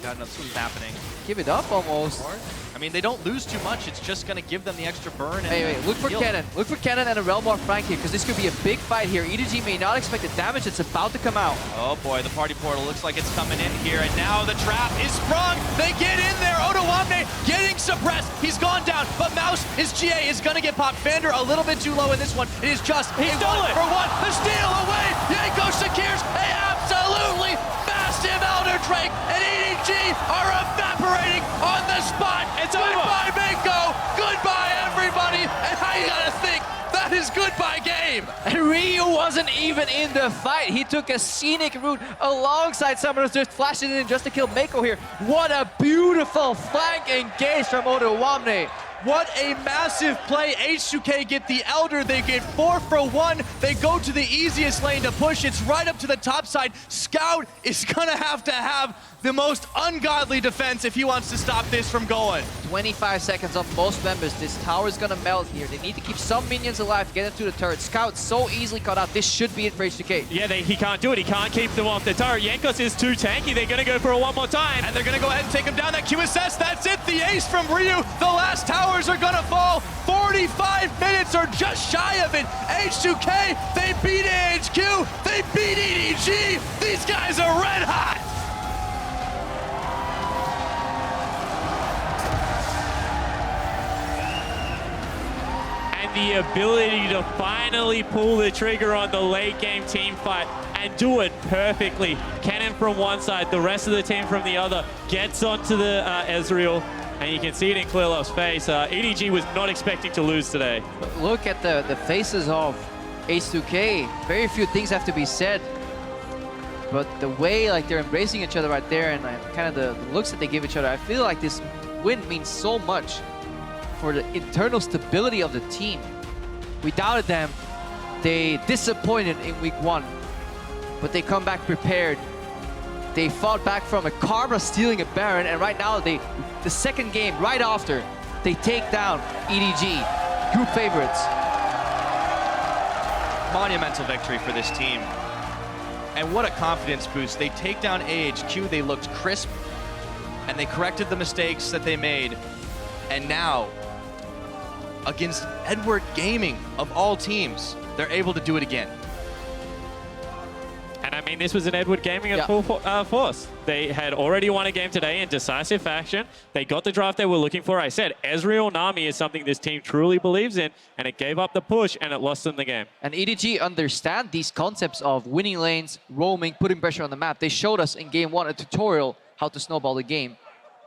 God, no, this was happening. Give it up almost. I mean, they don't lose too much. It's just going to give them the extra burn. And Wait, look for heal. Cannon. Look for Cannon and a Realm War Frank here, because this could be a big fight here. EDG may not expect the damage that's about to come out. Oh boy, the party portal looks like it's coming in here, and now the trap is sprung. They get in there. Odawamne getting suppressed. He's gone down, but Mouse, his GA, is going to get popped. Vander a little bit too low in this one. It is just a one for one. The steal away. Yanko secures a absolutely massive Elder Drake, and EDG are evaporating on the spot. It's goodbye, Minko. Goodbye, everybody. And how you gotta think that is goodbye game. And Ryu wasn't even in the fight. He took a scenic route alongside someone who's just flashing in just to kill Mako here. What a beautiful flank engage from Odawamne. What a massive play. H2K get the Elder. They get 4 for 1. They go to the easiest lane to push. It's right up to the top side. Scout is gonna have the most ungodly defense if he wants to stop this from going. 25 seconds of most members. This tower is gonna melt here. They need to keep some minions alive, get into the turret. Scout so easily caught out. This should be it for H2K. Yeah, he can't do it. He can't keep them off the turret. Jankos is too tanky. They're going to go for it one more time. And they're gonna go ahead and take him down. That QSS, that's it. The ace from Ryu. The last towers are gonna fall. 45 minutes or just shy of it. H2K, they beat AHQ. They beat EDG. These guys are red hot. The ability to finally pull the trigger on the late game team fight and do it perfectly. Cannon from one side, the rest of the team from the other, gets onto the Ezreal, and you can see it in Clearlove's face. EDG was not expecting to lose today. But look at the faces of H2K. Very few things have to be said, but the way like they're embracing each other right there, and kind of the looks that they give each other, I feel like this win means so much for the internal stability of the team. We doubted them. They disappointed in week 1, but they come back prepared. They fought back from a Karma stealing a Baron, and right now the second game right after, they take down EDG, group favorites. Monumental victory for this team. And what a confidence boost. They take down AHQ, they looked crisp, and they corrected the mistakes that they made. And now, against Edward Gaming, of all teams, they're able to do it again. And I mean, this was an Edward Gaming at full force. They had already won a game today in decisive fashion. They got the draft they were looking for. I said, Ezreal Nami is something this team truly believes in, and it gave up the push, and it lost them the game. And EDG understand these concepts of winning lanes, roaming, putting pressure on the map. They showed us in game 1 a tutorial how to snowball the game.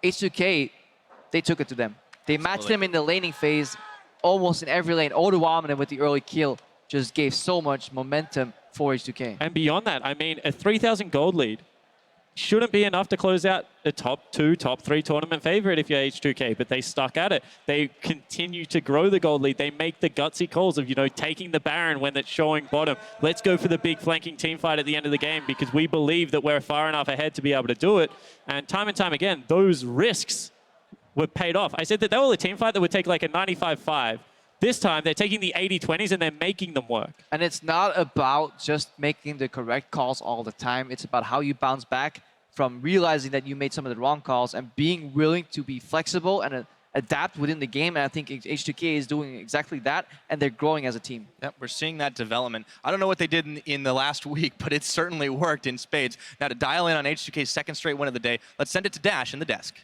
H2K, they took it to them. They matched them in the laning phase, almost in every lane. Odawamne with the early kill just gave so much momentum for H2K. And beyond that, I mean, a 3,000 gold lead shouldn't be enough to close out a top 2, top 3 tournament favorite if you're H2K, but they stuck at it. They continue to grow the gold lead. They make the gutsy calls of, taking the Baron when it's showing bottom. Let's go for the big flanking team fight at the end of the game because we believe that we're far enough ahead to be able to do it. And time again, those risks were paid off. I said that they were a team fight that would take like a 95-5. This time, they're taking the 80-20s and they're making them work. And it's not about just making the correct calls all the time. It's about how you bounce back from realizing that you made some of the wrong calls and being willing to be flexible and adapt within the game. And I think H2K is doing exactly that, and they're growing as a team. Yep, we're seeing that development. I don't know what they did in the last week, but it certainly worked in spades. Now to dial in on H2K's second straight win of the day, let's send it to Dash in the desk.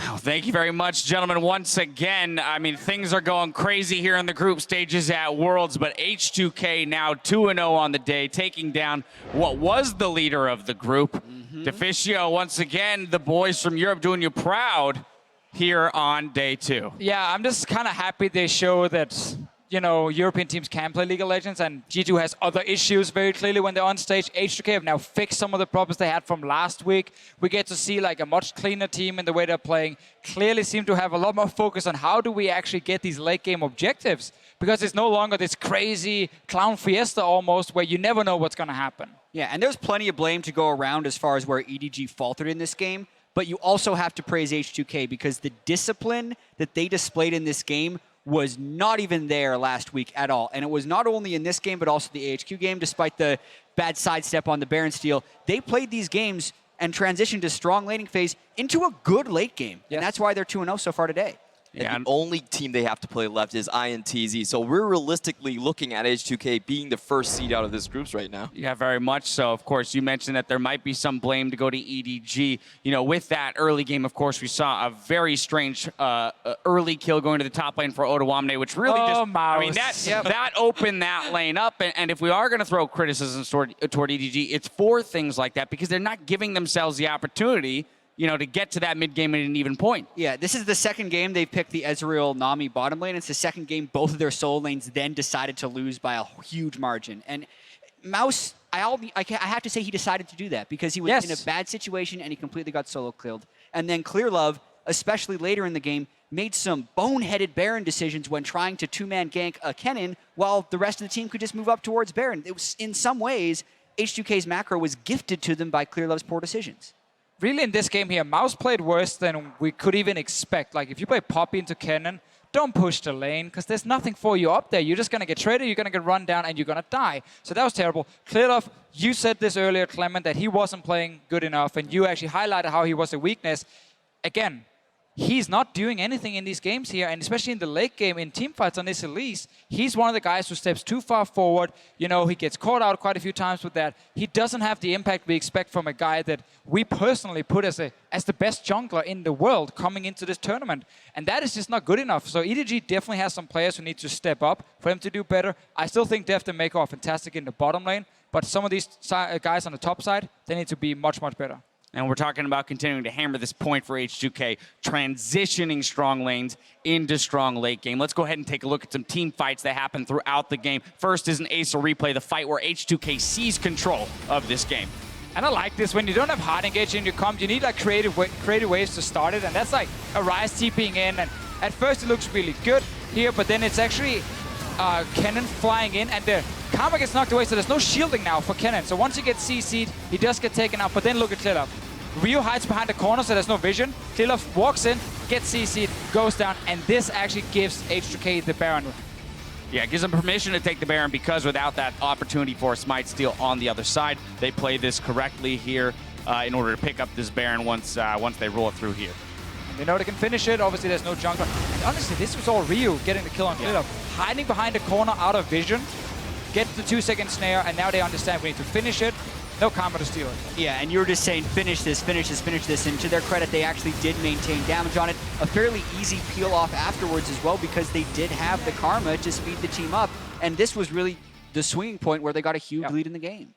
Well, thank you very much, gentlemen. Once again, I mean, things are going crazy here in the group stages at Worlds, but H2K now 2-0 on the day, taking down what was the leader of the group. Deficio, once again, the boys from Europe doing you proud here on day 2. Yeah, I'm just kind of happy they show that, European teams can play League of Legends, and G2 has other issues very clearly when they're on stage. H2K have now fixed some of the problems they had from last week. We get to see like a much cleaner team in the way they're playing. Clearly seem to have a lot more focus on how do we actually get these late game objectives, because it's no longer this crazy clown fiesta almost where you never know what's going to happen. Yeah, and there's plenty of blame to go around as far as where EDG faltered in this game, but you also have to praise H2K because the discipline that they displayed in this game was not even there last week at all. And it was not only in this game, but also the AHQ game, despite the bad sidestep on the Baron steal. They played these games and transitioned to strong laning phase into a good late game. Yes. And that's why they're 2-0 so far today. And the only team they have to play left is INTZ. So we're realistically looking at H2K being the first seed out of this groups right now. Yeah, very much so. Of course, you mentioned that there might be some blame to go to EDG. You know, with that early game, of course, we saw a very strange early kill going to the top lane for Ottawamne, which really I mean, that opened that lane up. And if we are going to throw criticisms toward EDG, it's for things like that because they're not giving themselves the opportunity, you know, to get to that mid game at an even point. Yeah, this is the second game they've picked the Ezreal Nami bottom lane. It's the second game both of their solo lanes then decided to lose by a huge margin. And Mouse, I have to say he decided to do that because he was in a bad situation and he completely got solo killed. And then Clearlove, especially later in the game, made some boneheaded Baron decisions when trying to two-man gank a Kennen while the rest of the team could just move up towards Baron. It was, in some ways, H2K's macro was gifted to them by Clearlove's poor decisions. Really, in this game here, Mouse played worse than we could even expect. Like, if you play Poppy into Kennen, don't push the lane, because there's nothing for you up there. You're just going to get traded, you're going to get run down, and you're going to die. So that was terrible. Clearlove, you said this earlier, Clement, that he wasn't playing good enough, and you actually highlighted how he was a weakness. Again, he's not doing anything in these games here, and especially in the late game, in teamfights on this Elise, he's one of the guys who steps too far forward. You know, he gets caught out quite a few times with that. He doesn't have the impact we expect from a guy that we personally put as the best jungler in the world coming into this tournament. And that is just not good enough. So EDG definitely has some players who need to step up for him to do better. I still think Deft and Mako are fantastic in the bottom lane, but some of these guys on the top side, they need to be much, much better. And we're talking about continuing to hammer this point for H2K, transitioning strong lanes into strong late game. Let's go ahead and take a look at some team fights that happen throughout the game. First is an Acer replay, the fight where H2K seized control of this game. And I like this. When you don't have hard engage in your comp, you need like creative ways to start it. And that's like a Ryze TPing in. And at first it looks really good here, but then it's actually Kennen flying in, and the Karma gets knocked away, so there's no shielding now for Kennen. So once he gets CC'd, he does get taken out, but then look at Clearlove. Ryu hides behind the corner, so there's no vision. Clearlove walks in, gets CC'd, goes down, and this actually gives H2K the Baron. Yeah, it gives them permission to take the Baron because without that opportunity for a Smite Steal on the other side, they play this correctly here in order to pick up this Baron once they roll it through here. And they know they can finish it. Obviously, there's no jungler. And honestly, this was all Ryu getting the kill on Clearlove. Hiding behind the corner out of vision, get the 2-second snare, and now they understand we need to finish it. No Karma to steal it. Yeah, and you were just saying finish this, finish this, finish this. And to their credit, they actually did maintain damage on it. A fairly easy peel off afterwards as well because they did have the Karma to speed the team up. And this was really the swinging point where they got a huge lead in the game.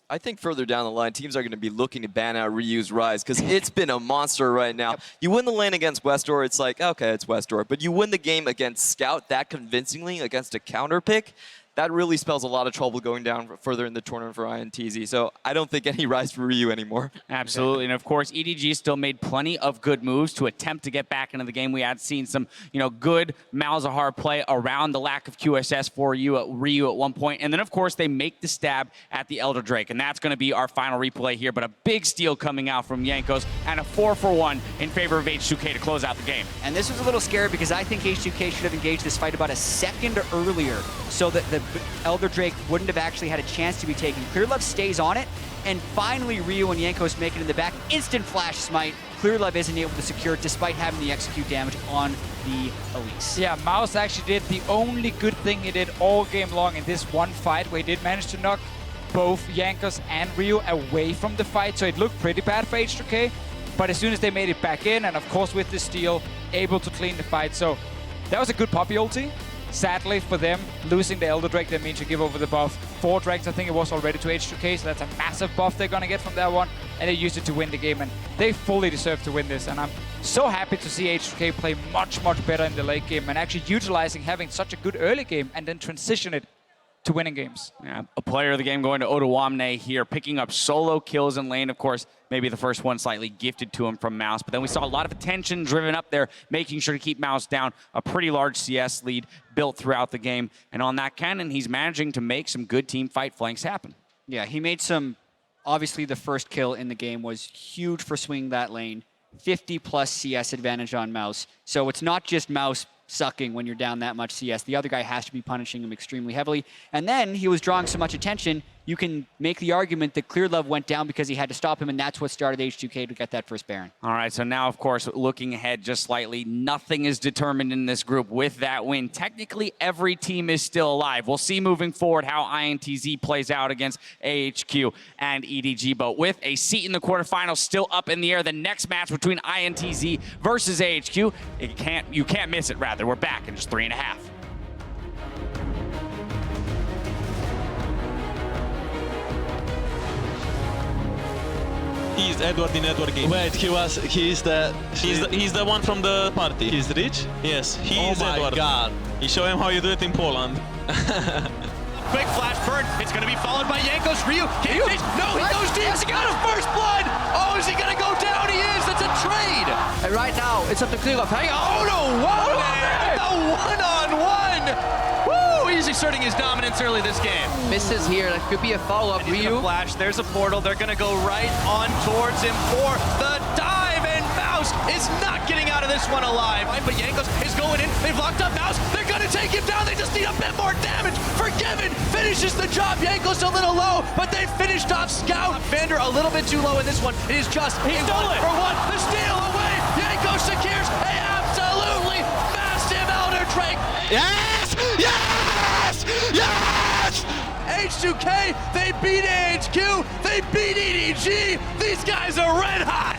I think further down the line, teams are going to be looking to ban out Ryu's Ryze because it's been a monster right now. You win the lane against Westdoor, it's like, okay, it's Westdoor. But you win the game against Scout that convincingly against a counter pick, that really spells a lot of trouble going down further in the tournament for INTZ. So I don't think any Ryze for Ryu anymore. Absolutely. And of course, EDG still made plenty of good moves to attempt to get back into the game. We had seen some, good Malzahar play around the lack of QSS for Ryu at one point. And then, of course, they make the stab at the Elder Drake. And that's going to be our final replay here. But a big steal coming out from Jankos and a 4-for-1 in favor of H2K to close out the game. And this was a little scary because I think H2K should have engaged this fight about a second earlier so that the Elder Drake wouldn't have actually had a chance to be taken. Clearlove stays on it, and finally Ryu and Jankos make it in the back. Instant flash smite. Clearlove isn't able to secure it despite having the execute damage on the Elise. Yeah, Mouse actually did the only good thing he did all game long in this one fight, where he did manage to knock both Jankos and Ryu away from the fight, so it looked pretty bad for H2K. But as soon as they made it back in, and of course with the steal, able to clean the fight. So that was a good Poppy ulti. Sadly for them, losing the Elder Drake, that means you give over the buff. 4 Drakes, I think it was already to H2K, so that's a massive buff they're going to get from that one. And they used it to win the game, and they fully deserve to win this. And I'm so happy to see H2K play much, much better in the late game and actually utilizing having such a good early game and then transition it to winning games. Yeah, a player of the game going to Ottawamne here, picking up solo kills in lane. Of course, maybe the first one slightly gifted to him from Mouse, but then we saw a lot of attention driven up there, making sure to keep Mouse down. A pretty large CS lead built throughout the game. And on that cannon, he's managing to make some good team fight flanks happen. Yeah, he made some, obviously the first kill in the game was huge for swinging that lane. 50+ CS advantage on Mouse. So it's not just Mouse sucking when you're down that much CS. The other guy has to be punishing him extremely heavily. And then he was drawing so much attention, you can make the argument that ClearLove went down because he had to stop him, and that's what started H2K to get that first Baron. All right, so now, of course, looking ahead just slightly, nothing is determined in this group with that win. Technically, every team is still alive. We'll see moving forward how INTZ plays out against AHQ and EDG, but with a seat in the quarterfinals still up in the air, the next match between INTZ versus AHQ, you can't miss it, rather. We're back in just 3.5. He's Edward in Edward game. Wait, he's the one from the party. He's rich? Yes, he is Oh my Edward. god. You show him how you do it in Poland. Quick flash burn. It's going to be followed by Jankos. Ryu can't finish. No, he goes deep. He got his first blood. Oh, is he going to go down? He is. That's a trade. And right now, it's up to ClearLove. Hang on. Oh, no. Whoa. The one-on-one. Woo. He's asserting his dominance early this game. Misses here. That could be a follow-up. He's Ryu. gonna flash. There's a portal. They're going to go right on towards him for the dive. And Mouse is not getting out of this one alive. Right, but Jankos is going in. They've locked up Mouse. They're going to take him down. They just need a bit more damage. Forgiven finishes the job. Jankos a little low, but they finished off Scout. Vander a little bit too low in this one. It is just a 1-for-1. The steal away. Jankos secures a absolutely massive Elder Drake. Yes! Yes! Yes! H2K, they beat AHQ. They beat EDG. These guys are red hot.